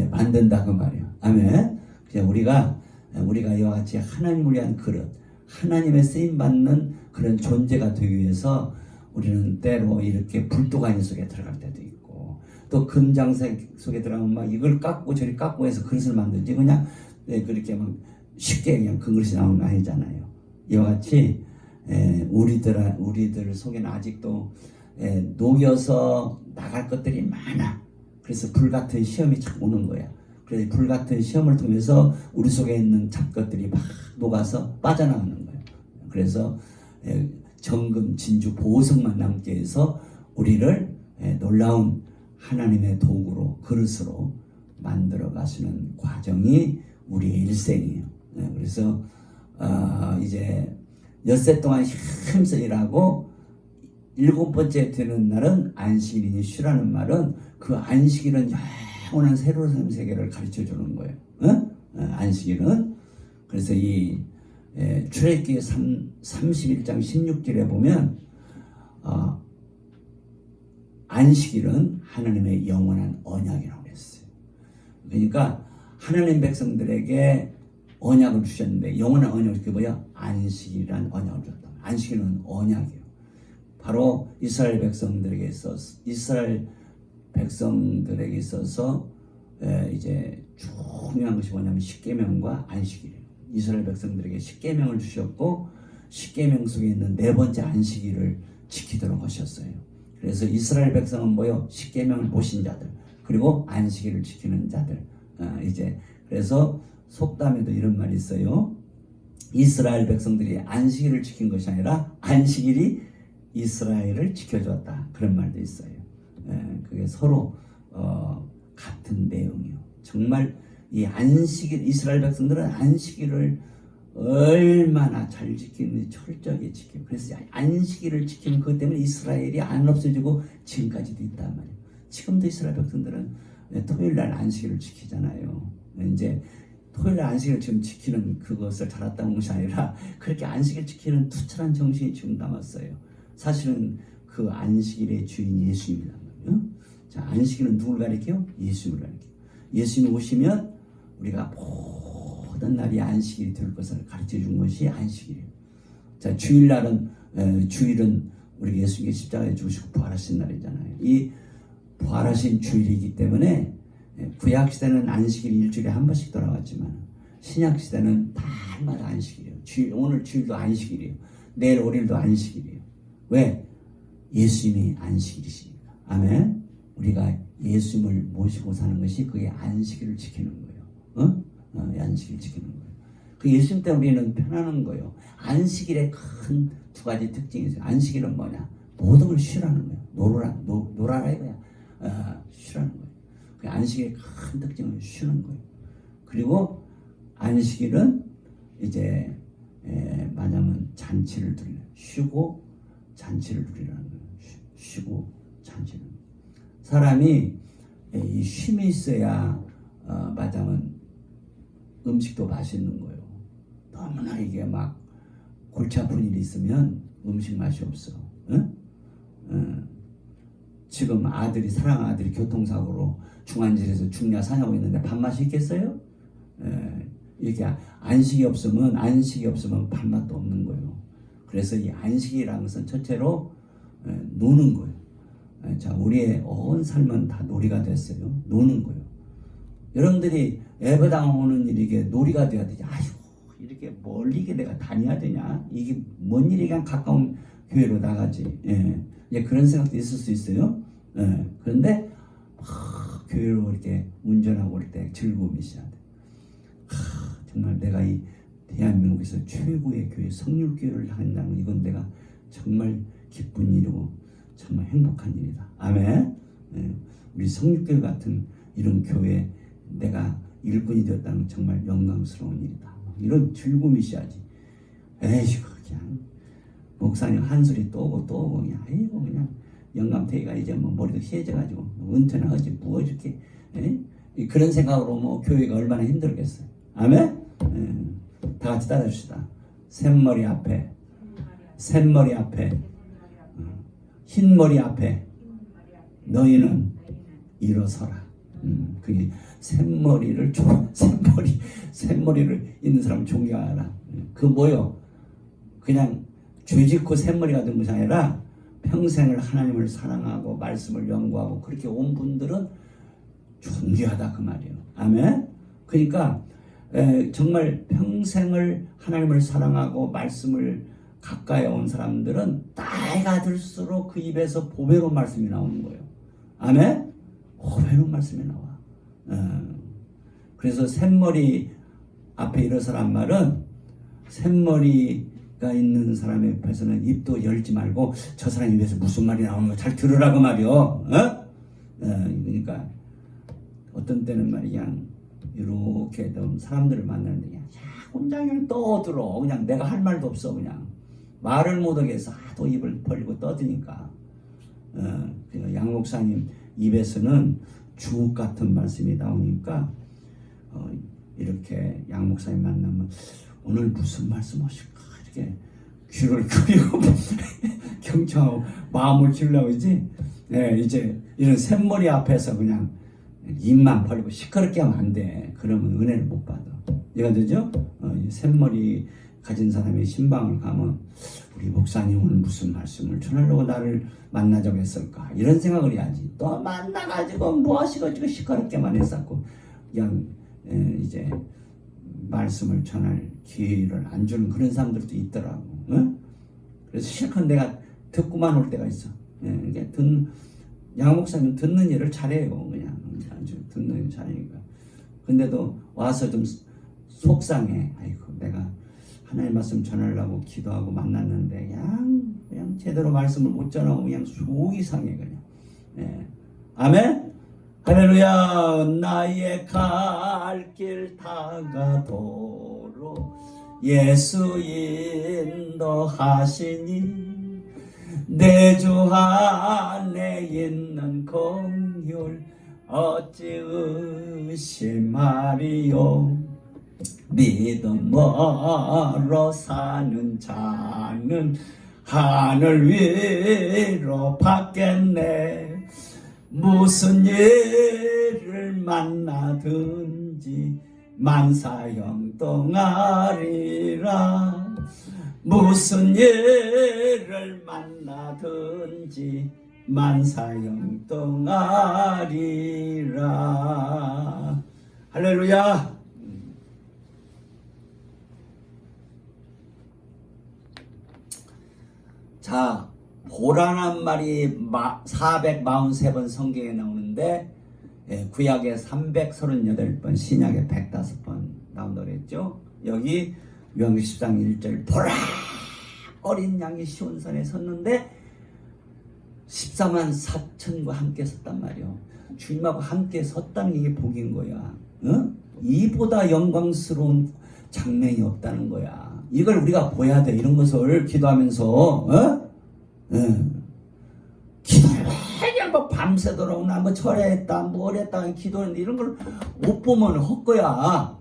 만든다 그 말이에요. 아멘. 그냥 우리가 이와 같이 하나님을 위한 그릇, 하나님의 쓰임 받는 그런 존재가 되기 위해서 우리는 때로 이렇게 불도가니 속에 들어갈 때도 있고, 또 금장색 속에 들어가면 막 이걸 깎고 저리 깎고 해서 그릇을 만들지 그냥 그렇게 막 쉽게 그냥 그 그릇이 나오는 거 아니잖아요. 이와 같이 우리들 속에는 아직도 녹여서 나갈 것들이 많아. 그래서 불같은 시험이 참 오는 거야. 그래서 불같은 시험을 통해서 우리 속에 있는 잡것들이 막 녹아서 빠져나오는 거예요. 그래서 정금, 진주, 보석만 남게 해서 우리를 놀라운 하나님의 도구로, 그릇으로 만들어 가시는 과정이 우리의 일생이에요. 그래서 이제 엿새 동안 힘써 일하고 7번째 되는 날은 안식일이니 쉬라는 말은 그 안식일은 영원한 새로운 세계를 가르쳐 주는 거예요. 안식일은. 그래서 이 출애굽기 31장 16절에 보면 안식일은 하나님의 영원한 언약이라고 했어요. 그러니까 하나님 백성들에게 언약을 주셨는데, 영원한 언약이 그게 뭐야? 안식이란 언약을 줬다. 안식일은 언약이에요. 바로 이스라엘 백성들에게 있어서 이제 중요한 것이 뭐냐면 십계명과 안식일이에요. 이스라엘 백성들에게 십계명을 주셨고, 십계명 속에 있는 4번째 안식일을 지키도록 하셨어요. 그래서 이스라엘 백성은 뭐요? 십계명을 모신 자들, 그리고 안식일을 지키는 자들. 이제 그래서 속담에도 이런 말이 있어요. 이스라엘 백성들이 안식일을 지킨 것이 아니라 안식일이 이스라엘을 지켜줬다. 그런 말도 있어요. 그게 서로 같은 내용이요. 정말 이 안식일, 이스라엘 백성들은 안식일을 얼마나 잘 지키는지 철저하게 지켜요. 그래서 안식일을 지키면 그것 때문에 이스라엘이 안 없어지고 지금까지도 있단 말이에요. 지금도 이스라엘 백성들은 토요일날 안식일을 지키잖아요. 이제 토요일날 안식일을 지금 지키는 그것을 잘했다는 것이 아니라 그렇게 안식일 지키는 투철한 정신이 지금 남았어요. 사실은 그 안식일의 주인 예수님이란 말이에요. 자, 안식일은 누굴 가리켜요? 예수님을 가리켜요. 예수님이 오시면 우리가 모든 날이 안식일이 될 것을 가르쳐 준 것이 안식일이에요. 자, 주일은 우리 예수님께 십자가에 죽으시고 부활하신 날이잖아요. 이 부활하신 주일이기 때문에 구약 시대는 안식일이 일주일에 한 번씩 돌아왔지만 신약 시대는 달마다 안식일이에요. 오늘 주일도 안식일이에요. 내일 오일도 안식일이에요. 왜? 예수님이 안식일이시니까. 아멘. 우리가 예수님을 모시고 사는 것이 그게 안식일을 지키는 거예요. 안식일 지키는 거예요. 그 예수님 때문에 우리는 편안한 거예요. 안식일의 큰 2가지 특징이 있어요. 안식일은 뭐냐? 모든 걸 쉬라는 거예요. 놀아라 이거야. 쉬라는 거예요. 그 안식일의 큰 특징은 쉬는 거예요. 그리고 안식일은 이제 말하자면 잔치를 누리는, 쉬고 잔치를 누리라는 거예요. 쉬고 잔치를. 사람이 이 쉼이 있어야 말하자면 음식도 맛있는 거예요. 너무나 이게 막 골치 아픈 일이 있으면 음식 맛이 없어. 지금 사랑하는 아들이 교통사고로 중환자실에서 중야 사냐고 있는데 밥맛이 있겠어요? 이렇게 안식이 없으면 밥맛도 없는 거예요. 그래서 이 안식이라는 것은 첫째로 노는 거예요. 자, 우리의 온 삶은 다 놀이가 됐어요. 노는 거예요. 여러분들이 예배당 오는 일이 이게 놀이가 돼야 되지. 아이고, 이렇게 멀리 내가 다녀야 되냐? 이게 뭔 일이 그냥 가까운 교회로 나가지. 예, 그런 생각도 있을 수 있어요. 그런데 교회로 이렇게 운전하고 올 때 즐거움이 있어야 돼. 정말 내가 이 대한민국에서 최고의 교회, 성률교회를 한다는 이건 내가 정말 기쁜 일이고 정말 행복한 일이다. 아멘. 우리 성률교회 같은 이런 교회 내가 일꾼이 되었다는 정말 영광스러운 일이다. 이런 즐거움이 있어야지. 에이구, 그냥 목사님 한 소리 또 오고 그냥 아이고 그냥 영감태기가 이제 뭐 머리도 희해져가지고 은퇴나 하지 뭐 이렇게 그런 생각으로 뭐 교회가 얼마나 힘들겠어요. 아멘. 다 같이 따라합시다. 샘머리 앞에 흰머리 앞에 너희는 일어서라. 그게 샘머리를 있는 사람 존경하라. 그 뭐요? 그냥 죄짓고 샘머리가 된 것이 아니라 평생을 하나님을 사랑하고 말씀을 연구하고 그렇게 온 분들은 존귀하다 그 말이에요. 아멘. 그러니까 정말 평생을 하나님을 사랑하고 말씀을 가까이 온 사람들은 나이가 들수록 그 입에서 보배로운 말씀이 나오는 거예요. 아멘. 보배로운 말씀이 나와. 그래서 샘머리 앞에 일어서란 말은 샘머리가 있는 사람 옆에서는 입도 열지 말고 저 사람 입에서 무슨 말이 나오는 거 잘 들으라고 말이요. 그러니까 어떤 때는 말이야 이렇게 사람들을 만나는데 그냥 혼자 그냥 떠들어. 그냥 내가 할 말도 없어. 그냥 말을 못하게 해서 하도 입을 벌리고 떠드니까 양 목사님 입에서는 주옥 같은 말씀이 나오니까 이렇게 양 목사님 만나면 오늘 무슨 말씀 하실까 이렇게 귀를 끄고 경청하고 마음을 기르려고 그러지. 이제 이런 샘머리 앞에서 그냥 입만 벌리고 시끄럽게 하면 안 돼. 그러면 은혜를 못 받아. 이해가 되죠? 샘머리 가진 사람이 신방을 가면 우리 목사님 오늘 무슨 말씀을 전하려고 나를 만나자고 했을까 이런 생각을 해야지. 또 만나가지고 뭐 하시고 시끄럽게만 했었고 그냥 이제 말씀을 전할 기회를 안 주는 그런 사람들도 있더라고. 그래서 실컷 내가 듣고만 올 때가 있어. 이게 양 목사님 듣는 일을 잘해요. 그냥 아주 듣는 일 잘하니까. 근데도 와서 좀 속상해. 아이고 내가 하나님 말씀 전하려고 기도하고 만났는데 그냥 제대로 말씀을 못 전하고 그냥 속이 상해 그냥. 아멘. 할렐루야. 나의 갈 길 다가도록 예수 인도하시니 내 주 안에 있는 긍휼 어찌 의심하리요. 믿음으로 사는 자는 하늘 위로 받겠네. 무슨 일을 만나든지 만사형통하리라. 무슨 일을 만나든지 만사형통하리라. 할렐루야. 자, 보라는 말이 443번 성경에 나오는데 구약에 338번, 신약에 105번 나온다고 그랬죠. 여기 요한계시록 10장 1절 보라 어린 양이 시온산에 섰는데 14만 4천과 함께 섰단 말이요. 주님하고 함께 섰다는 게 복인 거야. 이보다 영광스러운 장면이 없다는 거야. 이걸 우리가 보여야 돼. 이런 것을 기도하면서 기도를 그냥 뭐 밤새도록 나 뭐 철회했다 뭘 했다 기도했는데 이런 걸 못 보면 헛거야.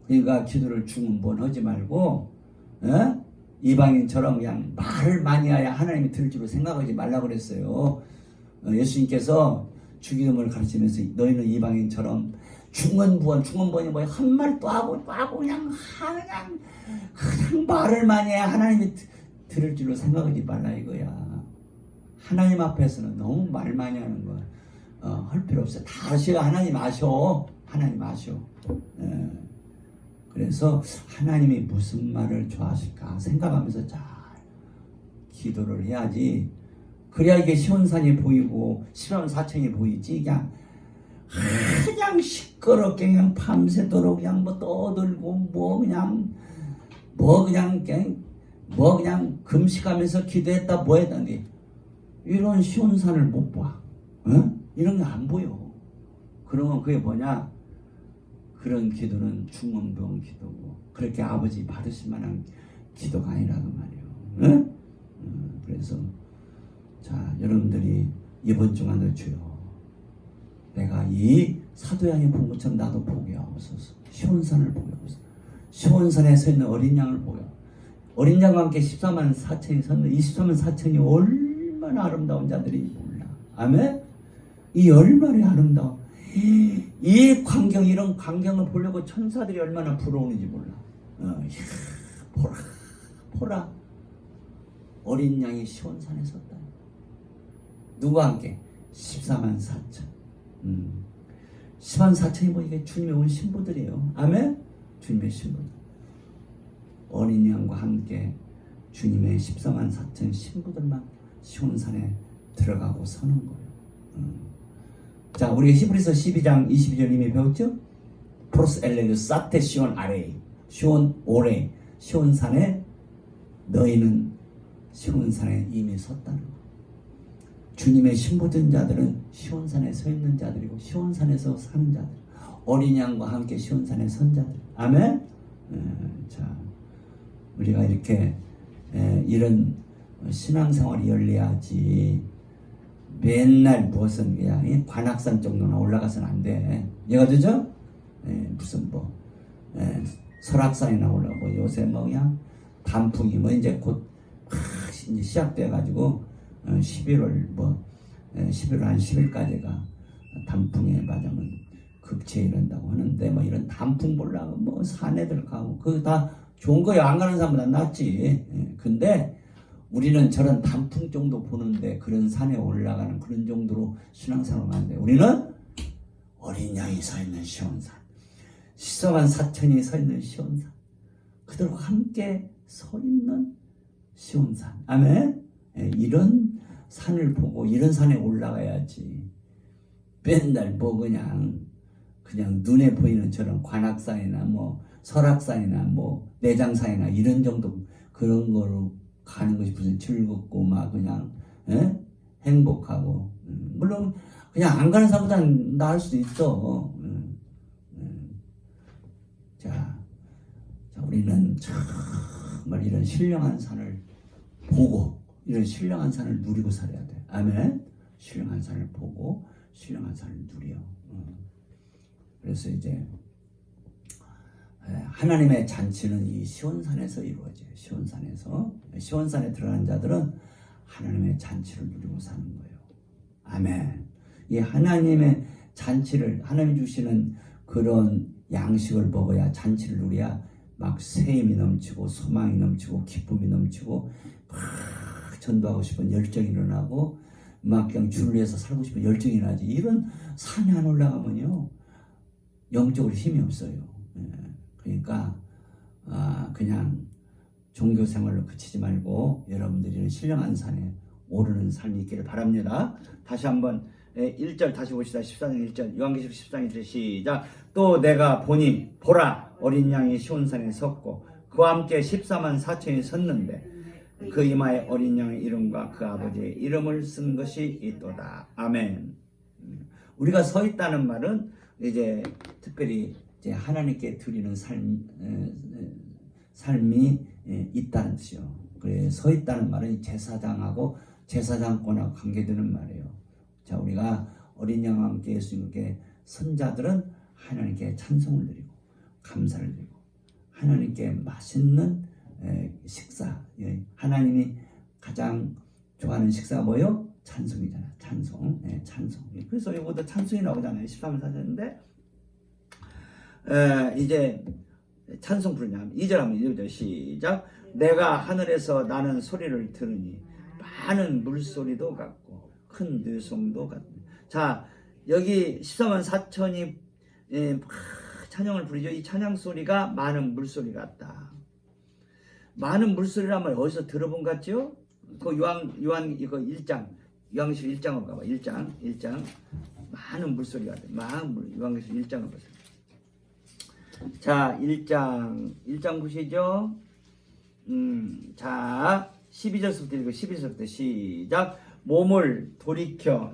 그러니까 기도를 중은본하지 말고 이방인처럼 그냥 말을 많이 해야 하나님이 들을 줄로 생각하지 말라고 그랬어요. 예수님께서 주기도문을 가르치면서 너희는 이방인처럼 중언부언이 뭐야 한 말 또 하고 그냥 말을 많이 해야 하나님이 들을 줄로 생각하지 말라 이거야. 하나님 앞에서는 너무 말 많이 하는 거 할 필요 없어. 다 아셔. 하나님 아셔. 그래서 하나님이 무슨 말을 좋아하실까 생각하면서 잘 기도를 해야지. 그래야 이게 시온산이 보이고 14만 4천이 보이지. 그냥 시끄럽게 그냥 밤새도록 그냥 뭐 떠들고 그냥 금식하면서 기도했다 뭐 했다니 이런 시온산을 못 봐. 이런 게 안 보여. 그러면 그게 뭐냐? 그런 기도는 중언부언 기도고 그렇게 아버지 받으실 만한 기도가 아니라고 말이에요. 그래서 자 여러분들이 이번 주간에 주여 내가 이 사도양이 본 것처럼 나도 보게 하옵소서. 시온산을 보게 하옵소서. 시온산에 서 있는 어린 양을 보여. 어린 양과 함께 14만 4천이 섰는데 24만 4천이 얼마나 아름다운 자들이 몰라. 아멘? 이 얼마나 아름다워. 이 광경, 이런 광경을 보려고 천사들이 얼마나 부러우는지 몰라. 보라, 보라. 어린 양이 시온산에 섰다. 누구와 함께? 14만 4천. 14만 4천이 뭐 이게 주님의 온 신부들이에요. 아멘? 주님의 신부들. 어린 양과 함께 주님의 14만 4천 신부들만 시온산에 들어가고 서는 거예요. 자, 우리가 히브리서 12장 22절 이미 배웠죠? 프로스 엘레르 사테 시온 아레이 시온 오레 시온산에 너희는 시온산에 이미 섰다는 거. 주님의 신부된 자들은 시온산에 서 있는 자들이고 시온산에서 사는 자들. 어린 양과 함께 시온산에 선 자들. 아멘? 자, 우리가 이렇게 이런 신앙생활이 열려야지 맨날 무엇은 그냥 관악산 정도나 올라가서는 안 돼. 이해가 되죠? 무슨 설악산이나 올라가고 요새 그냥 단풍이 이제 곧 이제 시작돼가지고 11월 11월 한 10일까지가 단풍에 맞으면 극치에 이런다고 하는데 이런 단풍 보려고 산에들 가고 그거 다 좋은 거야. 안 가는 사람보다 낫지. 근데 우리는 저런 단풍 정도 보는데 그런 산에 올라가는 그런 정도로 신앙생활을 하는데 우리는 어린 양이 서 있는 시온산, 14만 4천이 서 있는 시온산, 그들과 함께 서 있는 시온산. 아멘. 이런 산을 보고 이런 산에 올라가야지. 맨날 그냥 눈에 보이는 저런 관악산이나 설악산이나 내장산이나 이런 정도 그런 거로 가는 것이 무슨 즐겁고 그냥 행복하고 물론 그냥 안 가는 사람보다는 나을 수도 있어. 자, 우리는 정말 이런 신령한 산을 보고 이런 신령한 산을 누리고 살아야 돼. 아멘. 신령한 산을 보고 신령한 산을 누려. 그래서 이제 하나님의 잔치는 이 시온산에서 이루어져요. 시온산에 들어간 자들은 하나님의 잔치를 누리고 사는 거예요. 아멘. 이 하나님의 잔치를 하나님 주시는 그런 양식을 먹어야 잔치를 누려야 막 쇠임이 넘치고 소망이 넘치고 기쁨이 넘치고 막 전도하고 싶은 열정이 일어나고 막 그냥 주를 위해서 살고 싶은 열정이 일어나지. 이런 산에 안 올라가면요 영적으로 힘이 없어요. 그러니까 그냥 종교 생활로 그치지 말고 여러분들이 신령한 산에 오르는 삶이 있기를 바랍니다. 다시 한번 1절 다시 봅시다. 14장 1절 요한계시록 14장 1절 시작. 또 내가 보니 보라 어린 양이 시온산에 섰고 그와 함께 14만 4천이 섰는데 그 이마에 어린 양의 이름과 그 아버지의 이름을 쓴 것이 있도다. 아멘. 우리가 서 있다는 말은 이제 특별히 이제 하나님께 드리는 삶이 있다는 뜻이요. 그래 서 있다는 말은 제사장하고 제사장권하고 관계되는 말이에요. 자, 우리가 어린 양과 함께 예수님께 선자들은 하나님께 찬송을 드리고 감사를 드리고 하나님께 맛있는 식사. 하나님이 가장 좋아하는 식사가 뭐예요? 찬송이잖아. 찬송. 찬송. 그래서 이것도 찬송이 나오잖아요. 13을 사셨는데 이제 찬송 부르냐 2절 한번 읽어줘. 시작. 내가 하늘에서 나는 소리를 들으니 많은 물소리도 같고 큰 들송도 같고. 자, 여기 14만 4천이 찬양을 부르죠. 이 찬양 소리가 많은 물소리 같다. 많은 물소리라면 어디서 들어본 것 같죠? 그 요한 이거 1장 요한계시록 1장으로 가봐. 1장 많은 물소리 같다. 요한계시록 1장을 보세요. 자, 1장 보시죠. 자, 12절부터 읽고 11절부터 시작. 몸을 돌이켜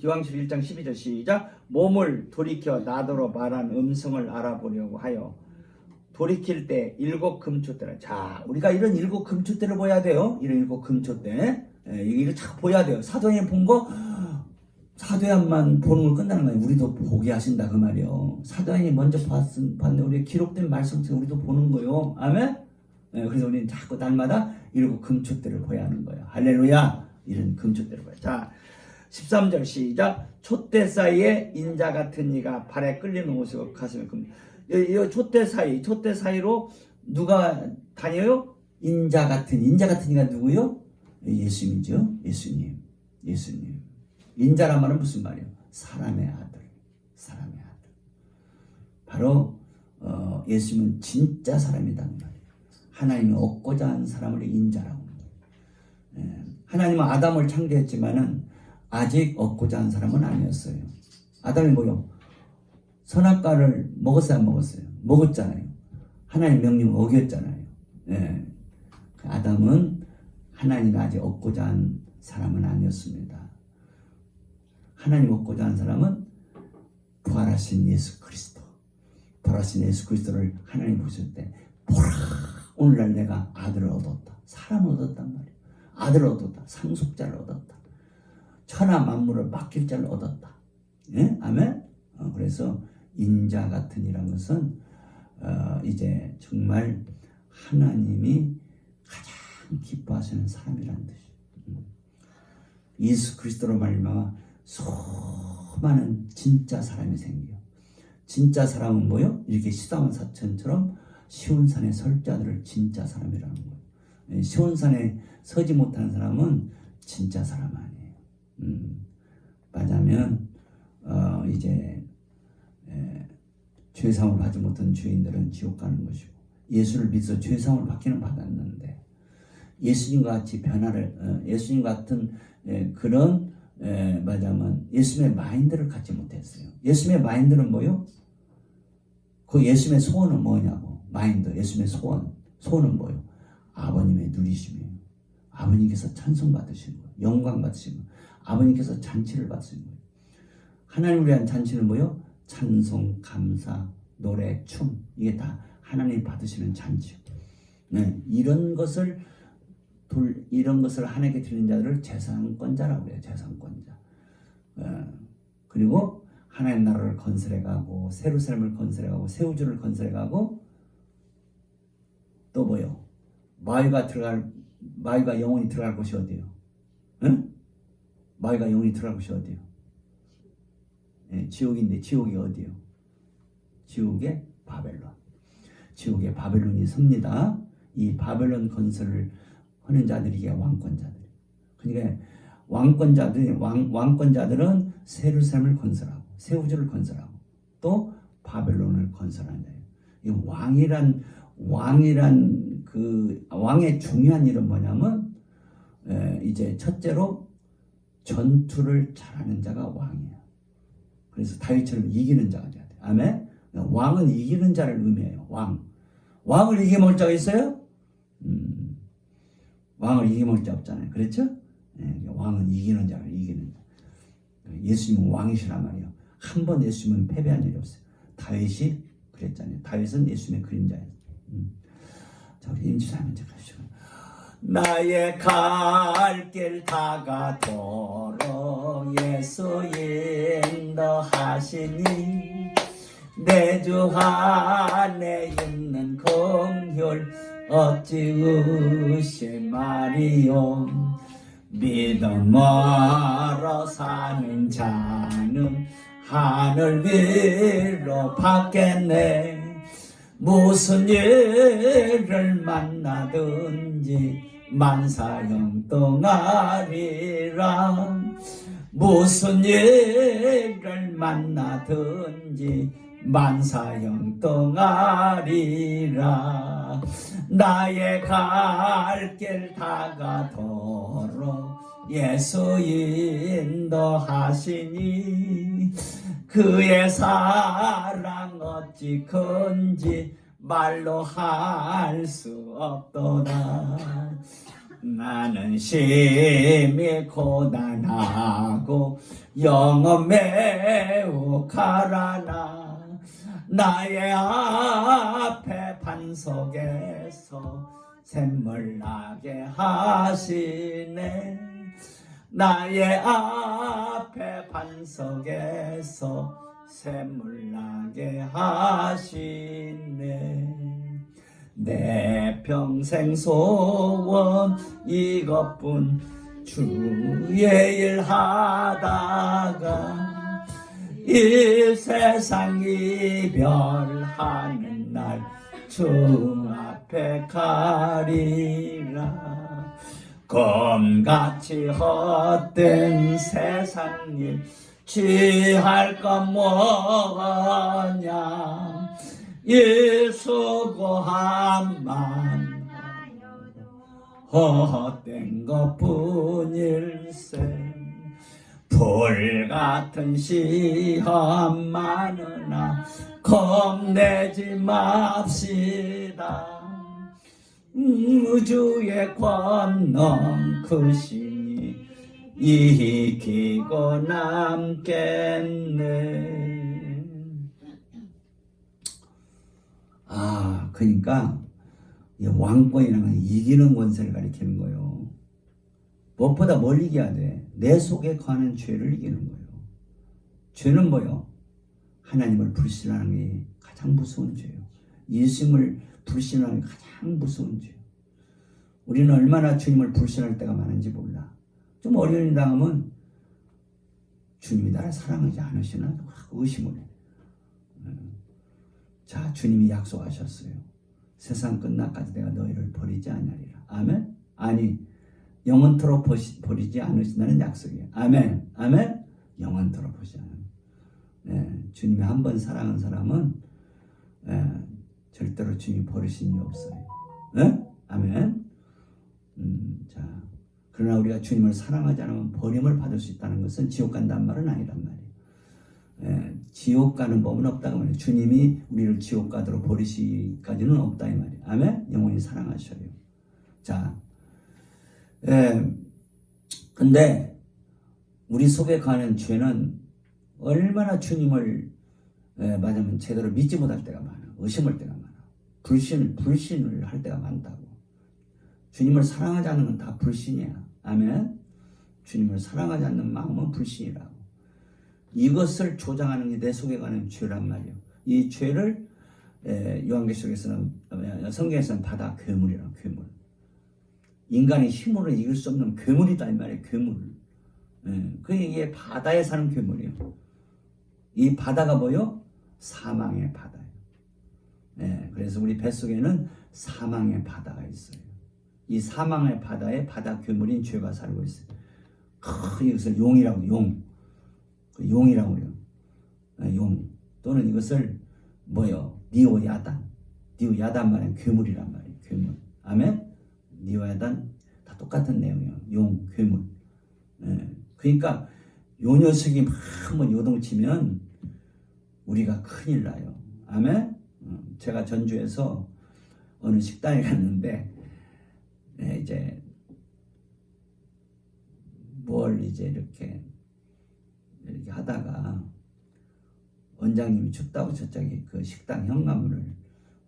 요한계시록 1장 12절 시작. 몸을 돌이켜 나더러 말한 음성을 알아보려고 하여 돌이킬 때 7 금초대라. 자, 우리가 이런 7 금초대를 보야 돼요. 이런 7 금초대. 이걸 잘 보야 돼요. 사도행전 본 거 사도행전만 보는 걸 끝나는 거예요. 우리도 보게 하신다 그 말이요. 사도행전이 먼저 봤는데 우리 기록된 말씀 속에 우리도 보는 거요. 아멘. 그래서 우리는 자꾸 날마다 7 금초대를 보야 하는 거예요. 할렐루야. 이런 금초대를 봐요. 자, 13절 시작. 촛대 사이에 인자 같은 이가 발에 끌리는 옷을 가슴에 끕니다. 이 촛대 사이로 누가 다녀요? 인자 같은 이가 누구요? 예수님이죠. 예수님. 인자란 말은 무슨 말이에요? 사람의 아들. 바로 예수님은 진짜 사람이란 말이에요. 하나님이 얻고자 한 사람을 인자라고 합니다. 하나님은 아담을 창조했지만은 아직 얻고자 한 사람은 아니었어요. 아담이 뭐요? 선악과를 먹었어요, 안 먹었어요? 먹었잖아요. 하나님 명령을 어겼잖아요. 아담은 하나님을 아직 얻고자 한 사람은 아니었습니다. 하나님 얻고자 한 사람은 부활하신 예수 그리스도. 부활하신 예수 그리스도를 하나님 보실 때 보라, 오늘날 내가 아들을 얻었다. 사람을 얻었단 말이에요. 아들을 얻었다. 상속자를 얻었다. 천하 만물을 맡길 자를 얻었다. 예? 아멘? 그래서 인자 같은 이란 것은 이제 정말 하나님이 가장 기뻐하시는 사람이라는 뜻이에요. 예수 그리스도로 말미암아 수많은 진짜 사람이 생겨요. 진짜 사람은 뭐요? 이렇게 시다만 사천처럼 시온산에 설 자들을 진짜 사람이라는 거예요. 시온산에 서지 못하는 사람은 진짜 사람 아니에요. 맞으면 이제 죄사함을 받지 못한 죄인들은 지옥 가는 것이고, 예수를 믿어 죄사함을 받기는 받았는데 예수님과 같이 예수님 같은 그런 말하자면 예수님의 마인드를 갖지 못했어요. 예수님의 마인드는 뭐요? 그 예수님의 소원은 뭐냐고. 마인드, 예수님의 소원은 뭐요? 아버님의 누리심이에요. 아버님께서 찬송 받으시는 거예요. 영광 받으시는 거예요. 아버님께서 잔치를 받으시는 거예요. 하나님을 위한 잔치는 뭐요? 찬송, 감사, 노래, 춤, 이게 다 하나님 받으시는 잔치요. 이런 것을 하나님께 드리는 자들을 재상권자라고 해요. 재상권자. 그리고 하나님 나라를 건설해가고, 세루살렘을 건설해가고, 새 우주를 건설해가고, 또 뭐요? 마귀가 영원히 들어갈 곳이 어디요? 마귀가 영원히 들어갈 곳이 어디요? 지옥인데 지옥이 어디요? 지옥의 바벨론. 지옥의 바벨론이 섭니다. 이 바벨론 건설을 하는 자들이 이게 왕권자들. 그러니까 왕권자들은 세루살렘을 건설하고, 새 우주를 건설하고, 또 바벨론을 건설하는 자예요. 이 왕의 중요한 일은 뭐냐면 이제 첫째로 전투를 잘하는 자가 왕이에요. 그래서 다윗처럼 이기는 자가 돼야 돼요. 아멘. 왕은 이기는 자를 의미해요. 왕을 이겨먹을 자가 있어요? 왕을 이겨먹을 자 없잖아요. 그렇죠? 왕은 이기는 자를 이기는 자. 예수님은 왕이시란 말이에요. 한 번 예수님은 패배한 일이 없어요. 다윗이 그랬잖아요. 다윗은 예수님의 그림자예요. 자, 우리 임지사님 좀 가시죠. 나의 갈 길 다가도록 예수 인도하시니 내 주 안에 있는 긍휼 어찌 의심하리요. 믿음으로 사는 자는 하늘 위로 받겠네. 무슨 일을 만나든지 만사형통하리라. 무슨 일을 만나든지 만사형통하리라. 나의 갈 길 다가도록 예수 인도하시니 그의 사랑 어찌 큰지 말로 할 수 없도다. 나는 심히 고단하고 영혼 매우 가라나. 나의 앞에 반석에서 샘물 나게 하시네. 나의 앞에 반석에서 샘물 나게 하시네. 내 평생 소원 이것뿐 주의 일 하다가 이 세상 이별하는 날 주 앞에 가리라. 검같이 헛된 세상 일 취할 것 뭐냐. 이 수고함만 헛된 것뿐일세. 불같은 시험 많으나 겁내지 맙시다. 우주의 권능 크시니 이기고 남겠네. 그러니까 이 왕권이라는 건 이기는 권세를 가리키는 거예요. 무엇보다 뭘 이겨야 돼? 내 속에 거하는 죄를 이기는 거예요. 죄는 뭐요? 하나님을 불신하는 게 가장 무서운 죄예요. 예수님을 불신하는 게 가장 무서운 죄예요. 우리는 얼마나 주님을 불신할 때가 많은지 몰라. 좀 어려움이 당하면 주님이 나를 사랑하지 않으시나 의심을 해. 자, 주님이 약속하셨어요. 세상 끝날까지 내가 너희를 버리지 아니하리라. 아멘? 아니, 영원토록 버리지 않으신다는 약속이에요. 아멘. 아멘. 영원토록 버리지 않는. 주님이 한 번 사랑한 사람은 절대로 주님이 버리신 일 없어요. 아멘. 자, 그러나 우리가 주님을 사랑하지 않으면 버림을 받을 수 있다는 것은 지옥 간다는 말은 아니란 말이에요. 지옥 가는 법은 없다고 말이에요. 주님이 우리를 지옥 가도록 버리시기까지는 없다 이 말이에요. 아멘. 영원히 사랑하셔요. 자, 근데 우리 속에 가는 죄는 얼마나 주님을 맞으면 제대로 믿지 못할 때가 많아. 의심할 때가 많아. 불신을 할 때가 많다고. 주님을 사랑하지 않는 건 다 불신이야. 아멘. 주님을 사랑하지 않는 마음은 불신이라고. 이것을 조장하는 게 내 속에 가는 죄란 말이에요. 이 죄를 요한계시록에서는 성경에서는 바다 괴물이라고. 괴물. 인간의 힘으로 이길 수 없는 괴물이다 이 말이에요. 괴물. 이게 바다에 사는 괴물이에요. 이 바다가 뭐요? 사망의 바다예요. 그래서 우리 뱃속에는 사망의 바다가 있어요. 이 사망의 바다에 바다 괴물인 죄가 살고 있어요. 이것을 용이라고. 용이라고 그래요. 용. 또는 이것을 뭐요? 니오야단. 니오야단 말은 괴물이란 말이에요. 괴물. 아멘? 니오야단 다 똑같은 내용이에요. 용, 괴물. 그러니까 요 녀석이 막 한번 요동치면 우리가 큰일 나요. 아멘? 제가 전주에서 어느 식당에 갔는데 이제 뭘 이제 이렇게 하다가 원장님이 춥다고 저쪽에 그 식당 현관문을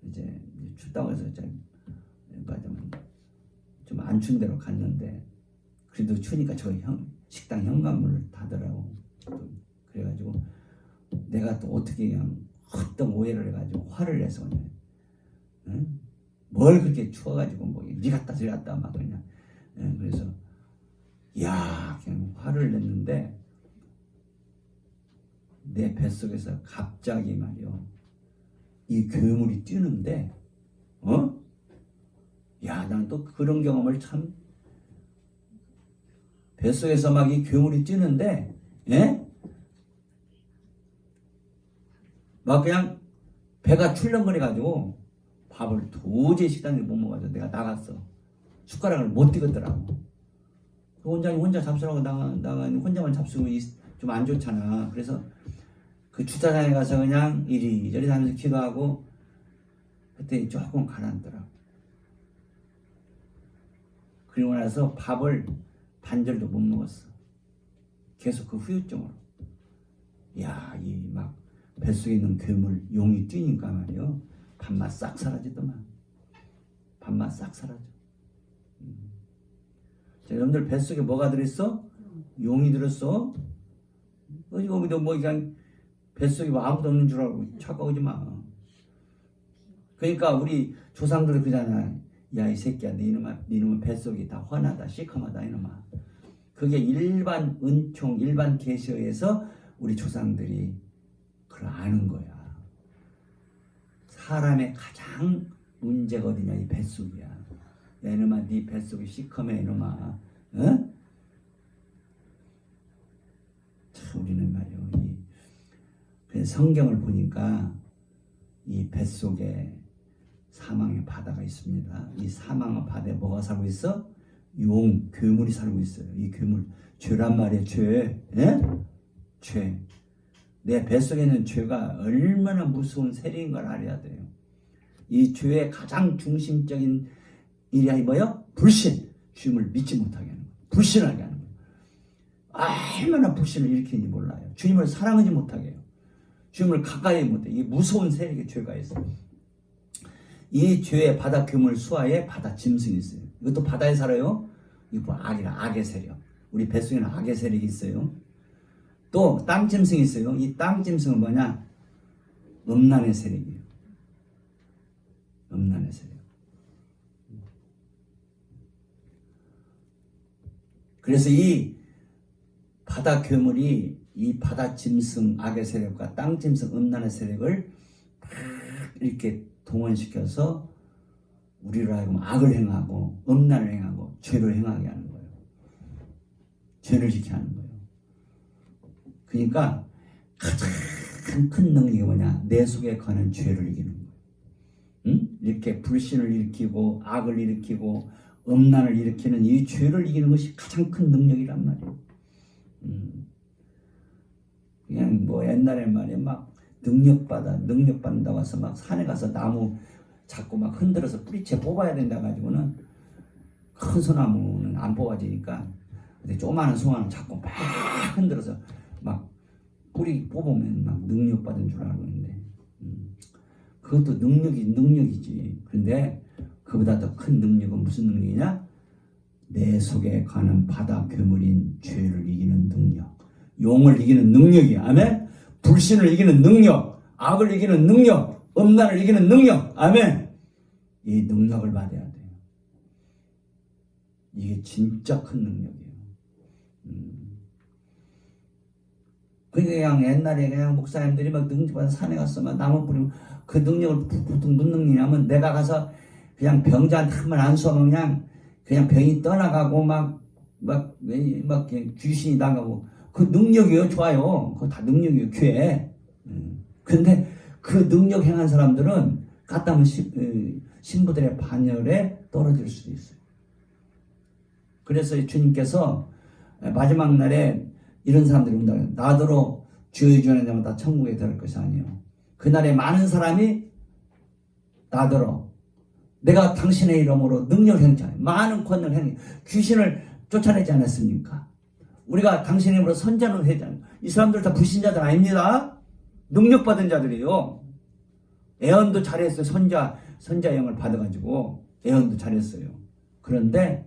이제 춥다고 해서 좀 안 추운 데로 갔는데 그래도 추우니까 저 식당 현관문을 닫으라고. 그래가지고 내가 또 어떻게 그냥 헛된 오해를 해가지고 화를 내서 그냥 뭘 그렇게 추워가지고 뭐 이리 갔다 저리 갔다 막 그냥 그래서 그냥 화를 냈는데 내 뱃속에서 갑자기 말이요 이 괴물이 뛰는데 나는 또 그런 경험을 참 뱃속에서 막 이 괴물이 뛰는데 막 그냥 배가 출렁거려가지고 밥을 도저히 식당에 못 먹어서 내가 나갔어. 숟가락을 못 띄겠더라고. 그 원장님 혼자 잡수라고 나가 혼자만 잡수고 좀 안 좋잖아. 그래서 그 주차장에 가서 그냥 이리저리 하면서 기도하고 그때 조금 가라앉더라고. 그리고 나서 밥을 반절도 못 먹었어. 계속 그 후유증으로. 이 막 뱃속에 있는 괴물, 용이 뛰니까 말이요. 밥맛 싹 사라지더만. 밥맛 싹 사라져. 자, 여러분들 뱃속에 뭐가 들어있어? 용이 들었어? 이거 뭐 그냥 뱃속에 뭐 아무도 없는 줄 알고 착각하지 마. 그러니까 우리 조상들이 그러잖아. 야, 이 새끼야, 네 놈의 뱃속이 다 환하다, 시커하다, 이놈아. 그게 일반 은총, 일반 계시에서 우리 조상들이 그걸 아는 거야. 사람의 가장 문제가 어디냐? 이 뱃속이야. 야, 이놈아, 네 뱃속이 시커매, 이놈아. 어? 참, 우리는 말이요. 성경을 보니까 이 뱃속에 사망의 바다가 있습니다. 이 사망의 바다에 뭐가 살고 있어? 괴물이 살고 있어요. 이 괴물, 죄란 말이에요. 죄. 예? 죄. 내 뱃속에 있는 죄가 얼마나 무서운 세력인 걸 알아야 돼요. 이 죄의 가장 중심적인 일이 뭐예요? 불신. 주님을 믿지 못하게 하는 거예요. 불신하게 하는 거예요. 얼마나 불신을 일으키는지 몰라요. 주님을 사랑하지 못하게 해요. 주님을 가까이 못해. 이 무서운 세력의 죄가 있어요. 이 죄의 바다 괴물 수하에 바다 짐승이 있어요. 이것도 바다에 살아요. 이거 악이라, 악의 세력. 우리 뱃속에는 악의 세력이 있어요. 또 땅 짐승이 있어요. 이 땅 짐승은 뭐냐? 음란의 세력이에요. 음란의 세력. 그래서 이 바다 괴물이 이 바다 짐승 악의 세력과 땅 짐승 음란의 세력을 막 이렇게 동원시켜서 우리로 하여금 악을 행하고 음란을 행하고 죄를 행하게 하는 거예요. 죄를 지게 하는 거예요. 그러니까 가장 큰 능력이 뭐냐? 내 속에 거는 죄를 이기는 거예요. 응? 이렇게 불신을 일으키고 악을 일으키고 음란을 일으키는 이 죄를 이기는 것이 가장 큰 능력이란 말이에요. 그냥 뭐 옛날에 말이야 막 능력받는다고 해서 막 산에 가서 나무 잡고 막 흔들어서 뿌리채 뽑아야 된다 가지고는 큰 소나무는 안 뽑아지니까 근데 조그마한 소나무 잡고 막 흔들어서 막 뿌리 뽑으면 막 능력받은 줄 알고 있는데 그것도 능력이지. 그런데 그보다 더 큰 능력은 무슨 능력이냐? 내 속에 가는 바다 괴물인 죄를 이기는 능력, 용을 이기는 능력이야. 아멘. 불신을 이기는 능력, 악을 이기는 능력, 음란을 이기는 능력. 아멘. 이 능력을 받아야 돼요. 이게 진짜 큰 능력이에요. 그냥 옛날에 그냥 목사님들이 막 능력받아 산에 가서 막 나무 뿌리면 그 능력을 보통 무슨 능력이냐면 내가 가서 그냥 병자한테 한 번 안수하면 그냥 병이 떠나가고 막 귀신이 나가고 그 능력이요. 좋아요. 그거 다 능력이에요. 교회. 근데 그 능력 행한 사람들은 갖다 하면 신부들의 반열에 떨어질 수도 있어요. 그래서 주님께서 마지막 날에 이런 사람들이 온다. 나더러 주의 주의 자면 다 천국에 들어갈 것이 아니에요. 그날에 많은 사람이 나더러 내가 당신의 이름으로 능력을 행하잖아요. 많은 권능을 행해. 귀신을 쫓아내지 않았습니까? 우리가 당신의 이름으로 선전을 했잖아요. 이 사람들 다 불신자들 아닙니다. 능력받은 자들이에요. 애언도 잘했어요. 선자형을 받아가지고 애언도 잘했어요. 그런데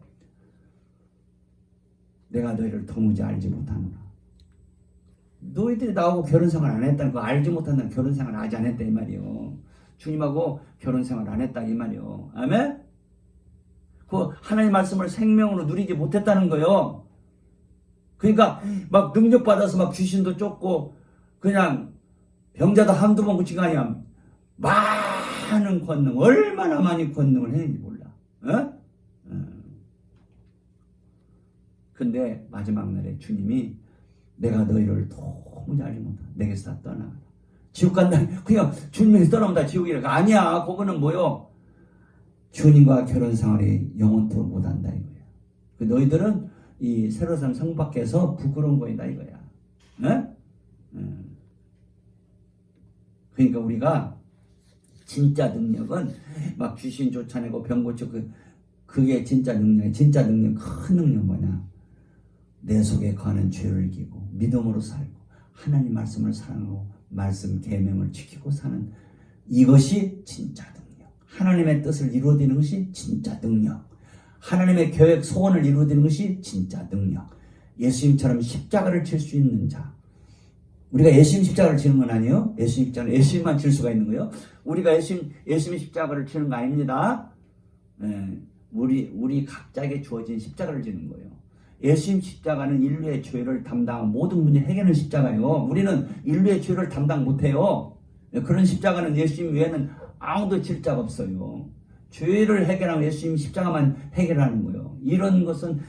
내가 너희를 도무지 알지 못하노라. 너희들이 나하고 결혼생활 안 했다는 거 알지 못한다는 결혼생활 아직 안 했다 이 말이에요. 주님하고 결혼생활 안 했다 이 말이에요. 아멘? 그 하나님의 말씀을 생명으로 누리지 못했다는 거예요. 그러니까 막 능력받아서 막 귀신도 쫓고 그냥 병자도 한두 번 고친 거 아니야. 많은 권능, 얼마나 많이 권능을 했는지 몰라. 근데 마지막 날에 주님이 내가 너희를 도무지 알지 못한다. 내게서 다 떠나가라. 지옥 간다. 그냥 주님에서 떠나면 다 지옥이라. 아니야. 그거는 뭐요? 주님과 결혼 생활이 영원토록 못한다 이거야. 너희들은 이 새로 산 성 밖에서 부끄러운 거이다 이거야. 그러니까 우리가 진짜 능력은 막 귀신 쫓아내고 병 고치고 그게 진짜 능력이야. 진짜 능력, 큰 능력 뭐냐? 내 속에 거하는 죄를 이기고 믿음으로 살고 하나님 말씀을 사랑하고 말씀 계명을 지키고 사는 이것이 진짜 능력. 하나님의 뜻을 이루어지는 것이 진짜 능력. 하나님의 계획 소원을 이루어지는 것이 진짜 능력. 예수님처럼 십자가를 질 수 있는 자. 우리가 예수님 십자가를 지는 건 아니에요. 예수님 십자가는 예수님만 질 수가 있는 거예요. 우리가 예수님 십자가를 지는 거 아닙니다. 우리 각자에게 주어진 십자가를 지는 거예요. 예수님 십자가는 인류의 죄를 담당하고 모든 문제 해결하는 십자가요. 우리는 인류의 죄를 담당 못해요. 그런 십자가는 예수님 외에는 아무도 질 자가 없어요. 죄를 해결하면 예수님 십자가만 해결하는 거예요. 이런 것은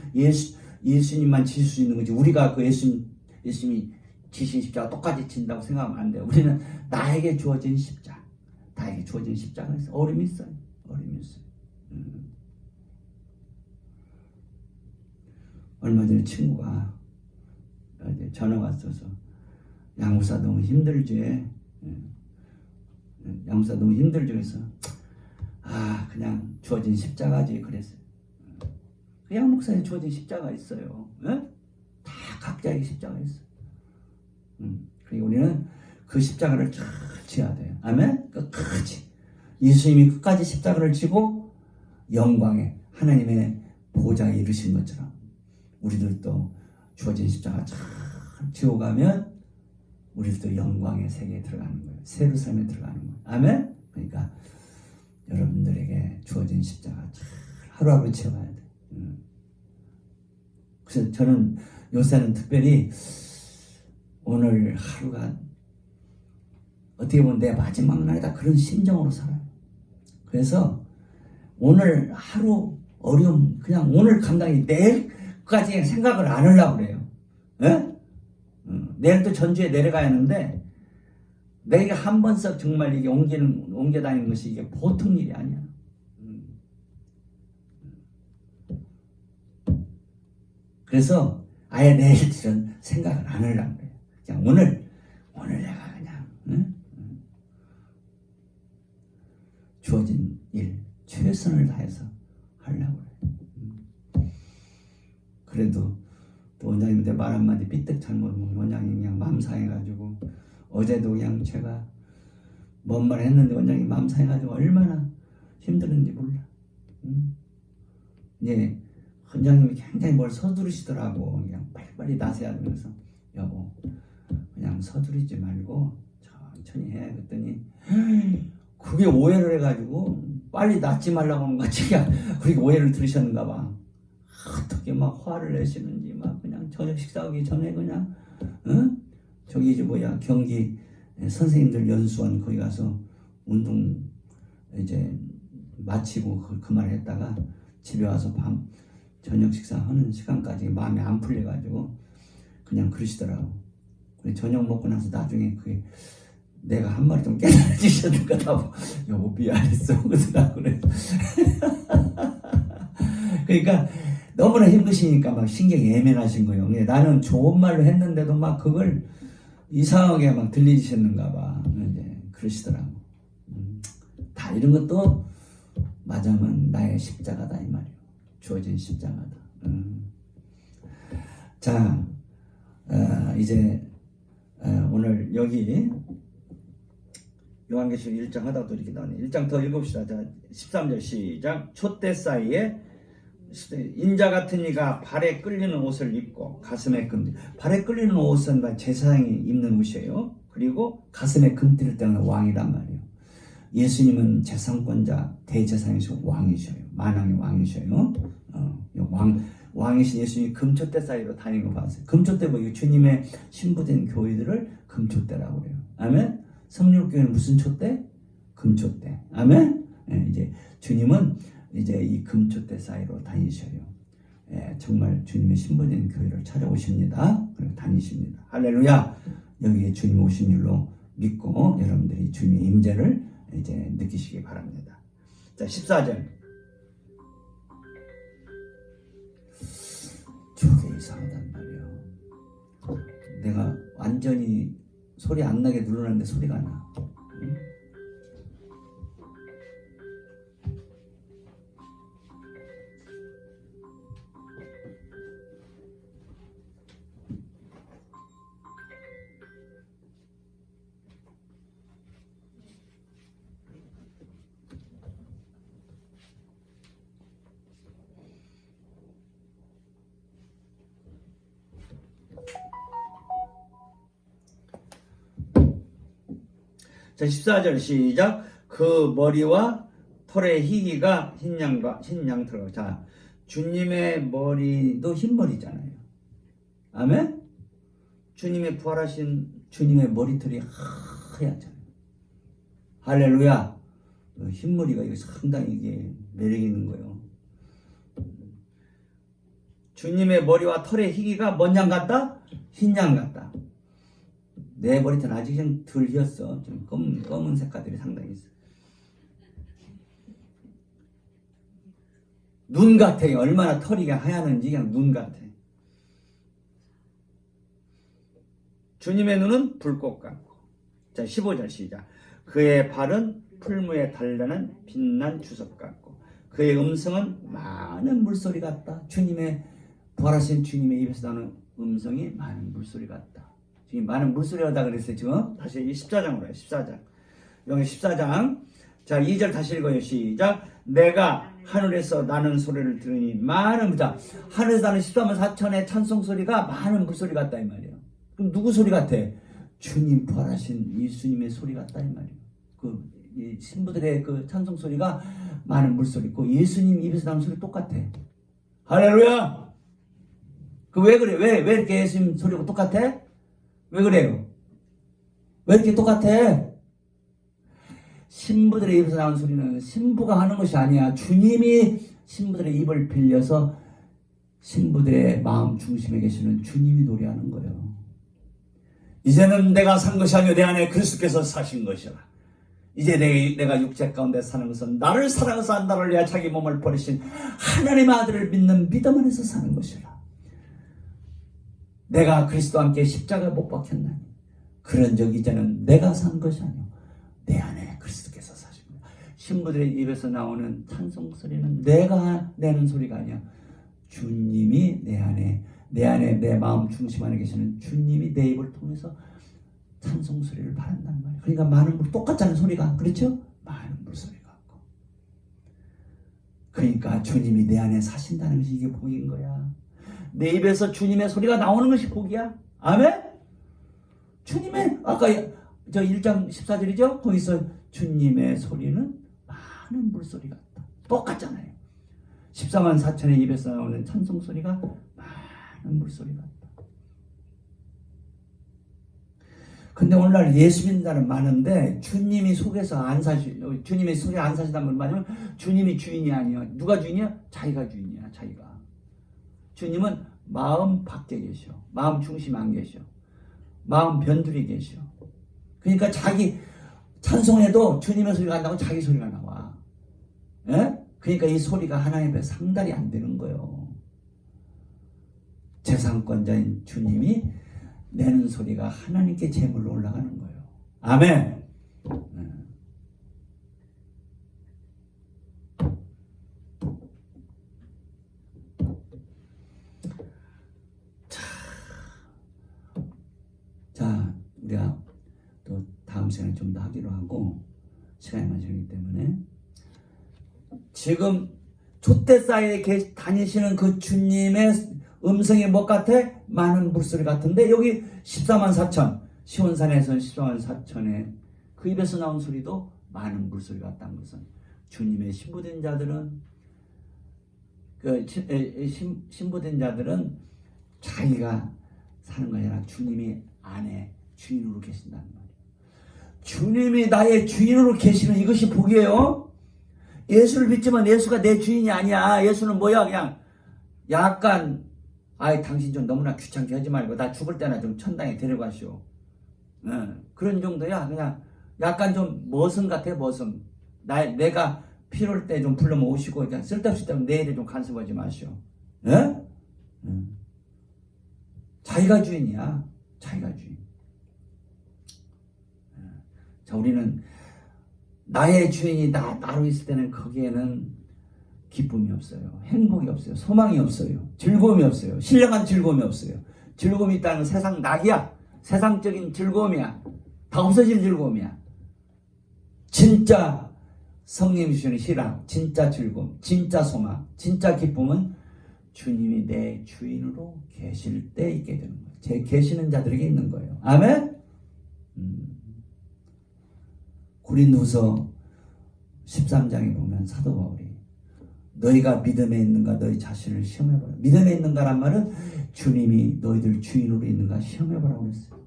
예수님만 질 수 있는 거지. 우리가 그 예수님이 지신 십자가 똑같이 진다고 생각하면 안 돼요. 우리는 나에게 주어진 십자가, 나에게 주어진 십자가 있어요. 어림이 있어요. 어림이 있어요. 얼마 전에 친구가 전화가 왔어서 양무사 너무 힘들지. 양무사 너무 힘들지. 그래서 그냥 주어진 십자가지 그랬어요. 그 양목사에 주어진 십자가 있어요. 다 각자에게 십자가 있어요. 그리고 우리는 그 십자가를 잘 지어야 돼요. 아멘? 끝까지. 예수님이 끝까지 십자가를 지고 영광에 하나님의 보좌에 이르신 것처럼 우리들도 주어진 십자가 잘 지어가면 우리들도 영광의 세계에 들어가는 거예요. 새로 삶에 들어가는 거예요. 아멘? 그러니까 여러분들에게 주어진 십자가 잘 하루하루 지어가야 돼요. 그래서 저는 요새는 특별히 오늘 하루가 어떻게 보면 내 마지막 날이다 그런 심정으로 살아요. 그래서 오늘 하루 어려움 그냥 오늘 감당이 내일까지 생각을 안 하려고 그래요. 내일 또 전주에 내려가야 하는데 내가 한 번씩 정말 이게 옮겨 다니는 것이 이게 보통 일이 아니야. 그래서 아예 내일은 생각을 안 하려고 그래요. 그냥 오늘 내가 그냥 주어진 일 최선을 다해서 하려고 그래요. 그래도 또 원장님한테 말 한마디 삐뜩 잘못하면 원장님 그냥 마음 상해가지고 어제도 그냥 제가 뭔 말 했는데 원장님 마음 상해가지고 얼마나 힘들었는지 몰라. 이제 원장님이 굉장히 뭘 서두르시더라고. 그냥 빨리빨리 나서야 되면서 여보 그냥 서두르지 말고 천천히 해. 그랬더니 그게 오해를 해가지고 빨리 낫지 말라고 하는 것 같이 그리고 오해를 들으셨는가 봐. 어떻게 막 화를 내시는지 막 그냥 저녁 식사하기 전에 그냥 저기 경기 선생님들 연수원 거기 가서 운동 이제 마치고 그 말을 했다가 집에 와서 저녁 식사하는 시간까지 마음이 안 풀려가지고 그냥 그러시더라고. 저녁 먹고 나서 나중에 그게 내가 한 말이 좀 깨달아지셨는 거다. 여보 미안했어. 그래. 그러니까 너무나 힘드시니까 막 신경이 예민하신 거예요. 나는 좋은 말로 했는데도 막 그걸 이상하게 막 들리셨는가 봐. 이제 그러시더라고. 다 이런 것도 맞으면 나의 십자가다 이 말이에요. 주어진 십자가다. 자, 이제 오늘 여기 요한계시록 1장 하다도 이렇게 나오네. 1장 더 읽읍시다. 자, 13절 시작. 촛대 사이에 인자 같은 이가 발에 끌리는 옷을 입고 가슴에 금띠. 발에 끌리는 옷은 제사장이 입는 옷이에요. 그리고 가슴에 금띠를 떼는 왕이란 말이에요. 예수님은 재상권자 대제사장이시고 왕이셔요. 만왕의 왕이셔요. 왕이신 예수님이 금촛대 사이로 다니는 거 봤어요. 금촛대 주님의 신부된 교회들을 금촛대라고 그래요. 아멘. 성령교회는 무슨 촛대? 금촛대. 아멘. 이제 주님은 이제 이 금촛대 사이로 다니셔요. 정말 주님의 신부된 교회를 찾아오십니다. 그리고 다니십니다. 할렐루야. 여기에 주님 오신 줄로 믿고 여러분들이 주님의 임재를 이제 느끼시기 바랍니다. 자, 14절. 저게 이상하단 말이에요. 내가 완전히 소리 안 나게 눌러놨는데 소리가 나. 응? 자, 14절 시작. 그 머리와 털의 희기가 흰 양털. 자, 주님의 머리도 흰머리잖아요. 아멘? 주님의 부활하신 주님의 머리털이 하얗잖아요. 할렐루야. 흰머리가 이거 상당히 이게 매력 있는 거예요. 주님의 머리와 털의 희기가 뭔 양 같다? 흰 양 같다. 내 머리털은 아직 좀 덜 휘었어. 좀 검은 색깔들이 상당히 있어. 눈 같아요. 얼마나 털이 하얗은지 그냥 눈 같아. 주님의 눈은 불꽃 같고. 자, 15절 시작. 그의 발은 풀무에 달려는 빛난 주석 같고 그의 음성은 많은 물소리 같다. 주님의 부활하신 주님의 입에서 나오는 음성이 많은 물소리 같다. 지금 많은 물소리 같다 그랬어요. 지금 다시 14장으로 해요. 14장. 여기 14장. 자, 2절 다시 읽어요. 시작. 내가 하늘에서 나는 소리를 들으니 많은, 자, 하늘에서 나는 14만 4천의 찬송 소리가 많은 물소리 같다 이 말이에요. 그럼 누구 소리 같아? 주님 부활하신 예수님의 소리 같다 이 말이에요. 이 신부들의 그 찬송 소리가 많은 물소리고 예수님 입에서 나오는 소리 똑같아. 할렐루야. 그 왜 그래? 왜 이렇게 예수님 소리가 똑같아? 왜 그래요? 왜 이렇게 똑같아? 신부들의 입에서 나오는 소리는 신부가 하는 것이 아니야. 주님이 신부들의 입을 빌려서 신부들의 마음 중심에 계시는 주님이 노래하는 거예요. 이제는 내가 산 것이 아니요 내 안에 그리스도께서 사신 것이라. 이제 내가 육체 가운데 사는 것은 나를 사랑해서 나를 위하여 자기 몸을 버리신 하나님의 아들을 믿는 믿음 안에서 사는 것이라. 내가 그리스도와 함께 십자가에 못 박혔나니 그런즉 이제는 내가 산 것이 아니요 내 안에 그리스도께서 사신 거야. 신부들의 입에서 나오는 찬송 소리는 내가 내는 소리가 아니야. 주님이 내 안에 내 마음 중심 안에 계시는 주님이 내 입을 통해서 찬송 소리를 바란단 말이에요. 그러니까 많은 물 똑같잖아요. 소리가. 그렇죠? 많은 물소리 같고. 그러니까 주님이 내 안에 사신다는 것이 이게 복인 거야. 내 입에서 주님의 소리가 나오는 것이 복이야. 아멘? 주님의 아까 저 1장 14절이죠? 거기서 주님의 소리는 많은 물소리 같다. 똑같잖아요. 14만 4천의 입에서 나오는 찬송 소리가 많은 물소리 같다. 근데 오늘날 예수 믿는 자는 많은데 주님이 속에서 안 주님이 속에 안 사시다는 말이면 주님이 주인이 아니야. 누가 주인이야? 자기가 주인이야. 자기가. 주님은 마음 밖에 계셔. 마음 중심 안 계셔. 마음 변두리 계셔. 그러니까 자기 찬송해도 주님의 소리가 안 나고 자기 소리가 나와. 예? 그러니까 이 소리가 하나님 앞에 상달이 안 되는 거예요. 재상권자인 주님이 내는 소리가 하나님께 제물로 올라가는 거예요. 아멘. 자, 우리가 또 다음 시간에 좀 더 하기로 하고 시간이 많이 때문에 지금 촛대사에 다니시는 그 주님의 음성이 뭐 같아? 많은 물소리 같은데 여기 14만 4천 시온산에서 14만 4천의 그 입에서 나온 소리도 많은 물소리 같다는 것은 주님의 신부된 자들은 신부된 자들은 자기가 사는 것이 아니라 주님이 안에 주인으로 계신다는 말이에요. 주님이 나의 주인으로 계시는 이것이 복이에요. 예수를 믿지만 예수가 내 주인이 아니야. 예수는 뭐야? 그냥 약간 당신 좀 너무나 귀찮게 하지 말고 나 죽을 때나 좀 천당에 데려가시오. 그런 정도야. 그냥 약간 좀 머슴 같아. 머슴. 내가 필요할 때 좀 불러 모으시고 그냥 쓸데없이 때문에 내일에 좀 간섭하지 마시오. 자기가 주인이야. 자기가 주인. 자, 우리는 나의 주인이 나로 있을 때는 거기에는 기쁨이 없어요. 행복이 없어요. 소망이 없어요. 즐거움이 없어요. 신령한 즐거움이 없어요. 즐거움이 있다는 세상 낙이야. 세상적인 즐거움이야. 다 없어질 즐거움이야. 진짜 성령이 주시는 희락, 진짜 즐거움, 진짜 소망, 진짜 기쁨은 주님이 내 주인으로 계실 때 있게 되는 거예요. 계시는 자들에게 있는 거예요. 아멘? 고린도후서 13장에 보면 사도 바울이 너희가 믿음에 있는가 너희 자신을 시험해보라. 믿음에 있는가란 말은 주님이 너희들 주인으로 있는가 시험해보라고 했어요.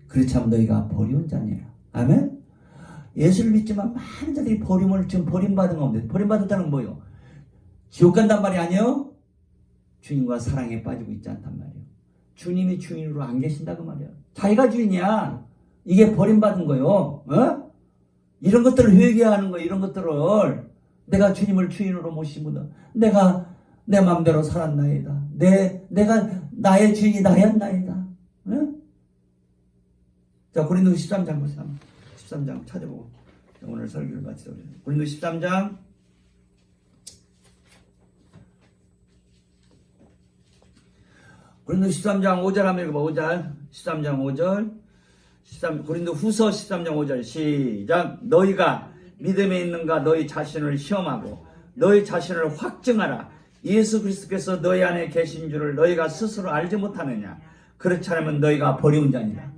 그렇지 않으면 너희가 버리운 자니라. 아멘? 예수를 믿지만 많은 자들이 지금 버림받은 가운데, 버림받았다는 건 뭐예요? 지옥 간단 말이 아니에요? 주님과 사랑에 빠지고 있지 않단 말이에요. 주님이 주인으로 안 계신다 그 말이에요. 자기가 주인이야. 이게 버림받은 거예요. 어? 이런 것들을 회개하는 거예요. 이런 것들을 내가 주님을 주인으로 모시고 내가 내 마음대로 살았나이다. 내가 나의 주인이 나였나이다. 어? 자, 고린도 13장 보세요. 13장 찾아보고 오늘 설교를 마치도록 하겠습니다. 고린도 13장 고린도 13장 5절 한번 읽어봐. 5절 13장 5절 고린도 후서 13장 5절 시작. 너희가 믿음에 있는가 너희 자신을 시험하고 너희 자신을 확증하라. 예수 그리스도께서 너희 안에 계신 줄을 너희가 스스로 알지 못하느냐. 그렇지 않으면 너희가 버리운 자니라.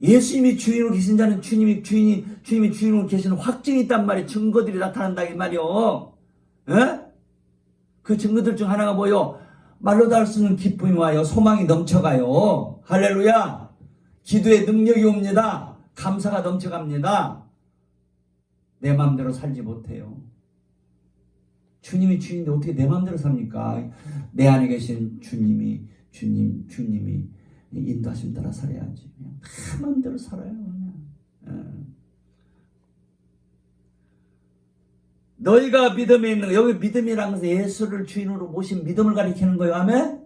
예수님이 주인으로 계신 자는 주님이 주인으로 계시는 확증이 있단 말이에요. 증거들이 나타난다 이 말이요. 에? 그 증거들 중 하나가 뭐요? 말로 다 할 수 없는 기쁨이 와요. 소망이 넘쳐가요. 할렐루야. 기도의 능력이 옵니다. 감사가 넘쳐갑니다. 내 마음대로 살지 못해요. 주님이 주인인데 어떻게 내 마음대로 삽니까? 내 안에 계신 주님이 인도하심 따라 살아야지. 그냥 다 마음대로 살아요. 그냥. 너희가 믿음에 있는가. 여기 믿음이라는 것은 예수를 주인으로 모신 믿음을 가리키는 거예요. 아멘?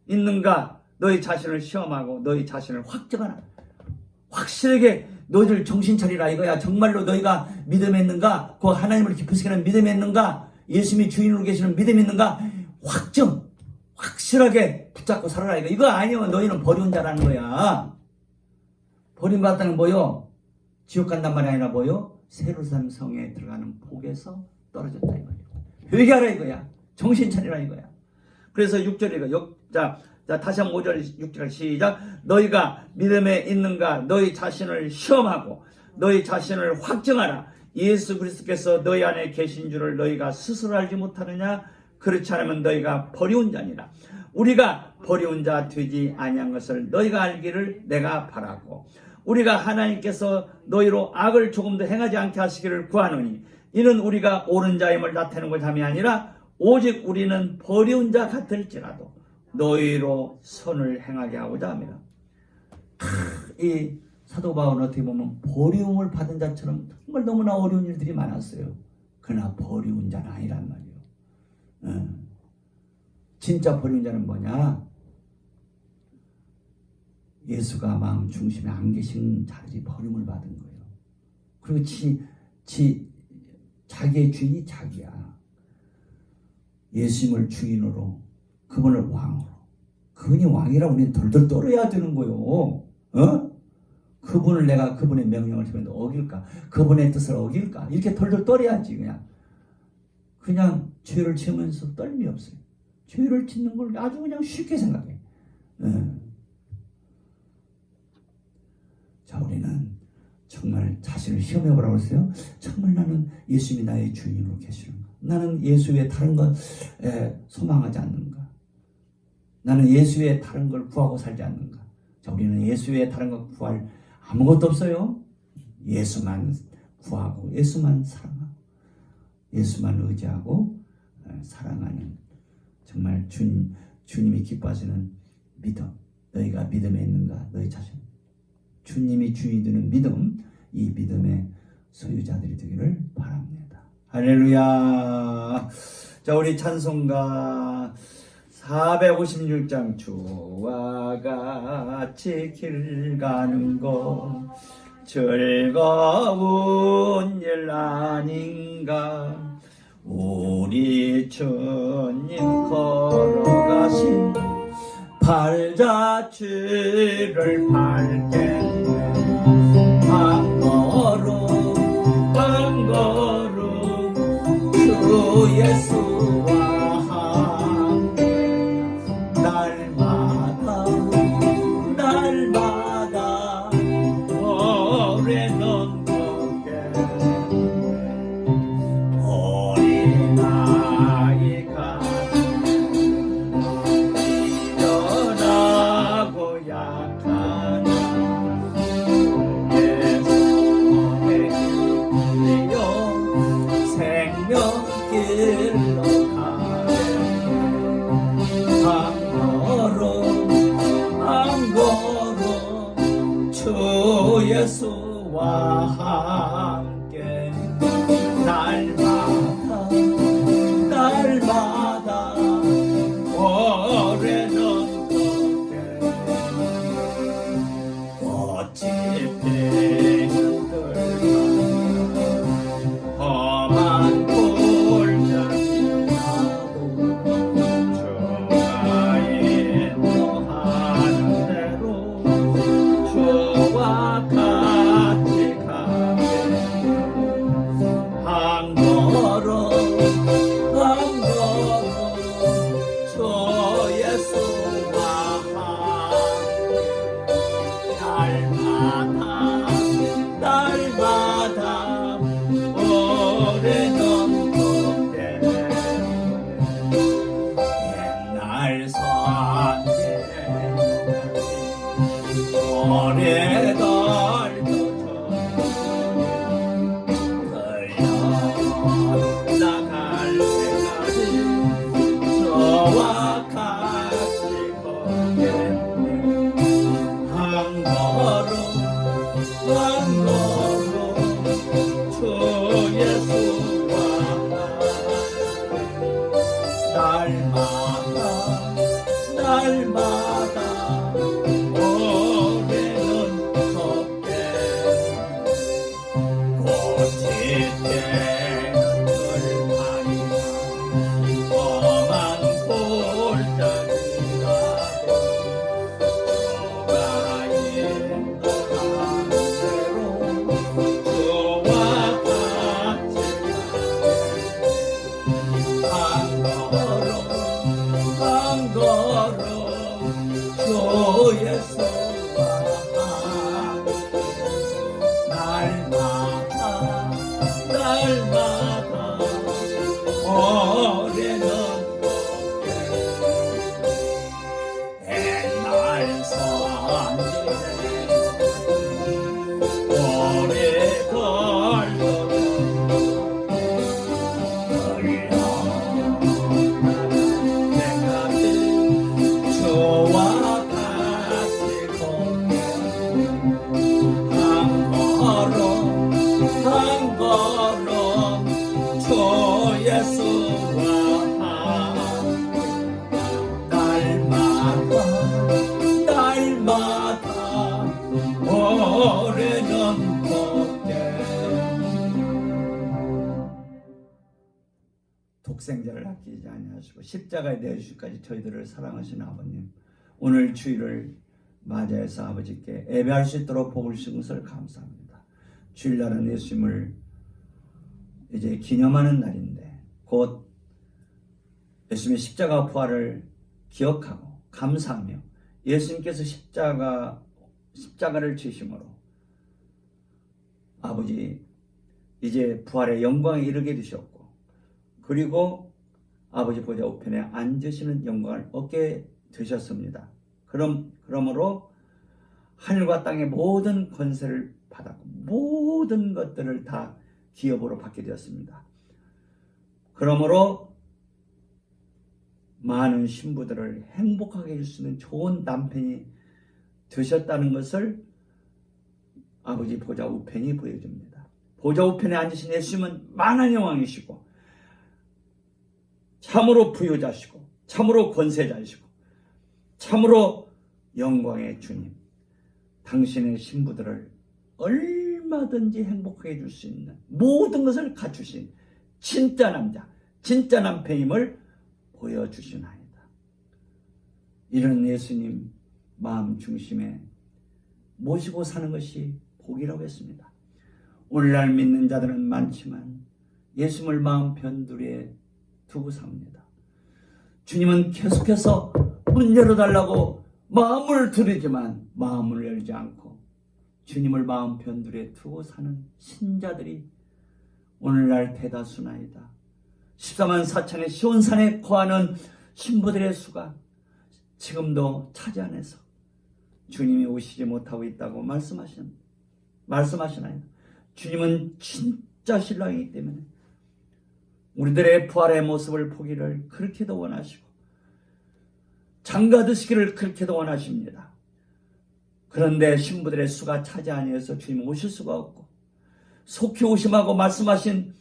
있는가. 너희 자신을 시험하고 너희 자신을 확정하라. 확실하게 너희들 정신 차리라 이거야. 정말로 너희가 믿음에 있는가. 그 하나님을 깊이 하는 믿음에 있는가. 예수님이 주인으로 계시는 믿음이 있는가. 확실하게 붙잡고 살아라 이거 아니면 너희는 버리운 자라는 거야. 버림받았다는 뭐요? 지옥 간단 말이 아니라 뭐요? 세루살렘 성에 들어가는 복에서 떨어졌다 이거예요. 회개하라 이거야. 정신 차리라 이거야. 그래서 6절에 이거 자 다시 한번 5절 6절 시작. 너희가 믿음에 있는가 너희 자신을 시험하고 너희 자신을 확증하라. 예수 그리스도께서 너희 안에 계신 줄을 너희가 스스로 알지 못하느냐. 그렇지 않으면 너희가 버리운 자니라. 우리가 버리운 자 되지 아니한 것을 너희가 알기를 내가 바라고 우리가 하나님께서 너희로 악을 조금 더 행하지 않게 하시기를 구하노니 이는 우리가 옳은 자임을 나타내는 것이 아니라 오직 우리는 버리운 자 같을지라도 너희로 선을 행하게 하고자 합니다. 이 사도 바울은 어떻게 보면 버리움을 받은 자처럼 정말 너무나 어려운 일들이 많았어요. 그러나 버리운 자는 아니란 말이에요. 진짜 버리운 자는 뭐냐? 예수가 마음 중심에 안 계신 자들이 버림을 받은 거예요. 그리고 자기의 주인이 자기야. 예수님을 주인으로, 그분을 왕으로. 그분이 왕이라고 우리는 덜덜 떨어야 되는 거예요. 어? 내가 그분의 명령을 지면 어길까? 그분의 뜻을 어길까? 이렇게 덜덜 떨어야지 그냥 죄를 지으면서 떨림이 없어요. 죄를 짓는 걸 아주 그냥 쉽게 생각해. 자, 우리는 정말 자신을 시험해보라고 했어요. 정말 나는 예수님이 나의 주인으로 계시는가? 나는 예수 외에 다른 것 소망하지 않는가? 나는 예수 외에 다른 걸 구하고 살지 않는가? 자, 우리는 예수 외에 다른 걸 구할 아무것도 없어요. 예수만 구하고 예수만 사랑하고 예수만 의지하고 사랑하는 정말 주님이 기뻐하시는 믿음. 너희가 믿음에 있는가? 너희 자신. 주님이 주인 되는 믿음. 이 믿음의 소유자들이 되기를 바랍니다. 할렐루야. 자, 우리 찬송가 456장 주와 같이 길 가는 것 즐거운 일 아닌가. 우리 주님 걸어가신 발자취를 밟게 한 걸음 주 예수와 함께 날마다 오래 넘게 어린 날마다 날마다 올해는 덥게 꽃이 되는 들판이나 험한 골짜기라도 주가 인도하는 대로 주와 같이 한 걸음 한 걸음 주 예수와 날마다 날마다 올해는 옛날 선지는 오래 걸려도 주와 같이 걷는 한 걸음 주 예수와 날마다 날마다 올해는 걷게. 독생자를 아끼지 아니하시고 십자가에 내주시기까지 저희들을 사랑하시는 아버님, 오늘 주일을 맞이해서 아버지께 예배할 수 있도록 복을 주신 것을 감사합니다. 주일날은 예수님을 이제 기념하는 날인데 곧 예수님의 십자가 부활을 기억하고 감사하며 예수님께서 십자가를 지심으로 아버지 이제 부활의 영광에 이르게 되셨고, 그리고 아버지 보좌 우편에 앉으시는 영광을 얻게 되셨습니다. 그러므로 하늘과 땅의 모든 권세를 받았고 모든 것들을 다 기업으로 받게 되었습니다. 그러므로 많은 신부들을 행복하게 해줄 수 있는 좋은 남편이 되셨다는 것을 아버지 보좌 우편이 보여줍니다. 보좌 우편에 앉으신 예수님은 만한 영왕이시고 참으로 부유자시고 참으로 권세자이시고 참으로 영광의 주님, 당신의 신부들을 얼마든지 행복하게 해줄 수 있는 모든 것을 갖추신 진짜 남자, 진짜 남편임을 보여주시나이다. 이런 예수님 마음 중심에 모시고 사는 것이 복이라고 했습니다. 오늘날 믿는 자들은 많지만 예수님을 마음 변두리에 두고 삽니다. 주님은 계속해서 문 열어달라고 마음을 두르지만 마음을 열지 않고 주님을 마음 변두리에 두고 사는 신자들이 오늘날 대다수나이다. 14만 4천의 시온산에 거하는 신부들의 수가 지금도 차지 안에서 주님이 오시지 못하고 있다고 말씀하시나요? 주님은 진짜 신랑이기 때문에 우리들의 부활의 모습을 보기를 그렇게도 원하시고 장가드시기를 그렇게도 원하십니다. 그런데 신부들의 수가 차지 아니어서 주님 오실 수가 없고 속히 오심하고 말씀하신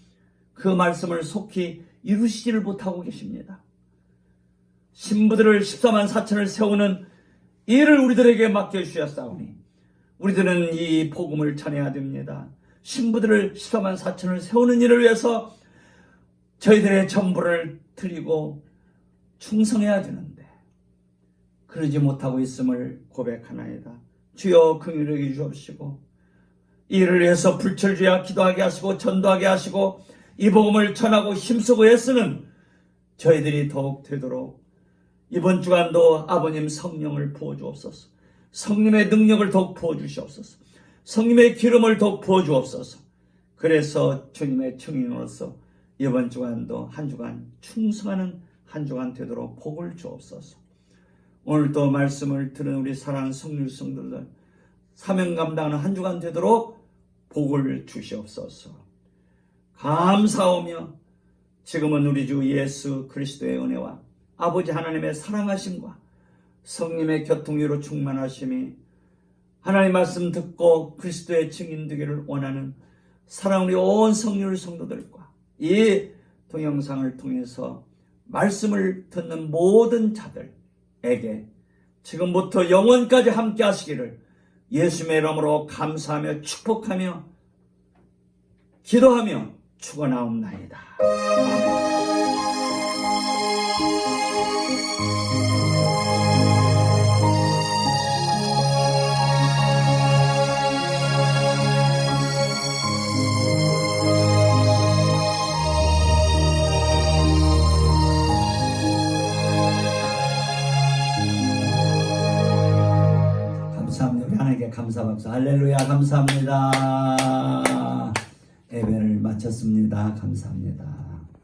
그 말씀을 속히 이루시지를 못하고 계십니다. 신부들을 14만 4천을 세우는 일을 우리들에게 맡겨주셨사오니 우리들은 이 복음을 전해야 됩니다. 신부들을 14만 4천을 세우는 일을 위해서 저희들의 전부를 드리고 충성해야 되는데 그러지 못하고 있음을 고백하나이다. 주여 긍휼히 주옵시고 이를 위해서 불철주야 기도하게 하시고 전도하게 하시고 이 복음을 전하고 힘쓰고 애쓰는 저희들이 더욱 되도록 이번 주간도 아버님 성령을 부어주옵소서. 성령의 능력을 더욱 부어주시옵소서. 성령의 기름을 더욱 부어주옵소서. 그래서 주님의 증인으로서 이번 주간도 한 주간 충성하는 한 주간 되도록 복을 주옵소서. 오늘도 말씀을 들은 우리 사랑하는 성령 성도들 사명 감당하는 한 주간 되도록 복을 주시옵소서. 감사하며 지금은 우리 주 예수 그리스도의 은혜와 아버지 하나님의 사랑하심과 성령의 교통위로 충만하심이 하나님의 말씀 듣고 그리스도의 증인 되기를 원하는 사랑 우리 온 성령 성도들과 이 동영상을 통해서 말씀을 듣는 모든 자들에게 지금부터 영원까지 함께 하시기를 예수님의 이름으로 감사하며 축복하며 기도하며 축원하옵나이다. 감사합니다. 우리 하나님께 감사합니다. 할렐루야. 감사합니다. 예배를 마쳤습니다. 감사합니다.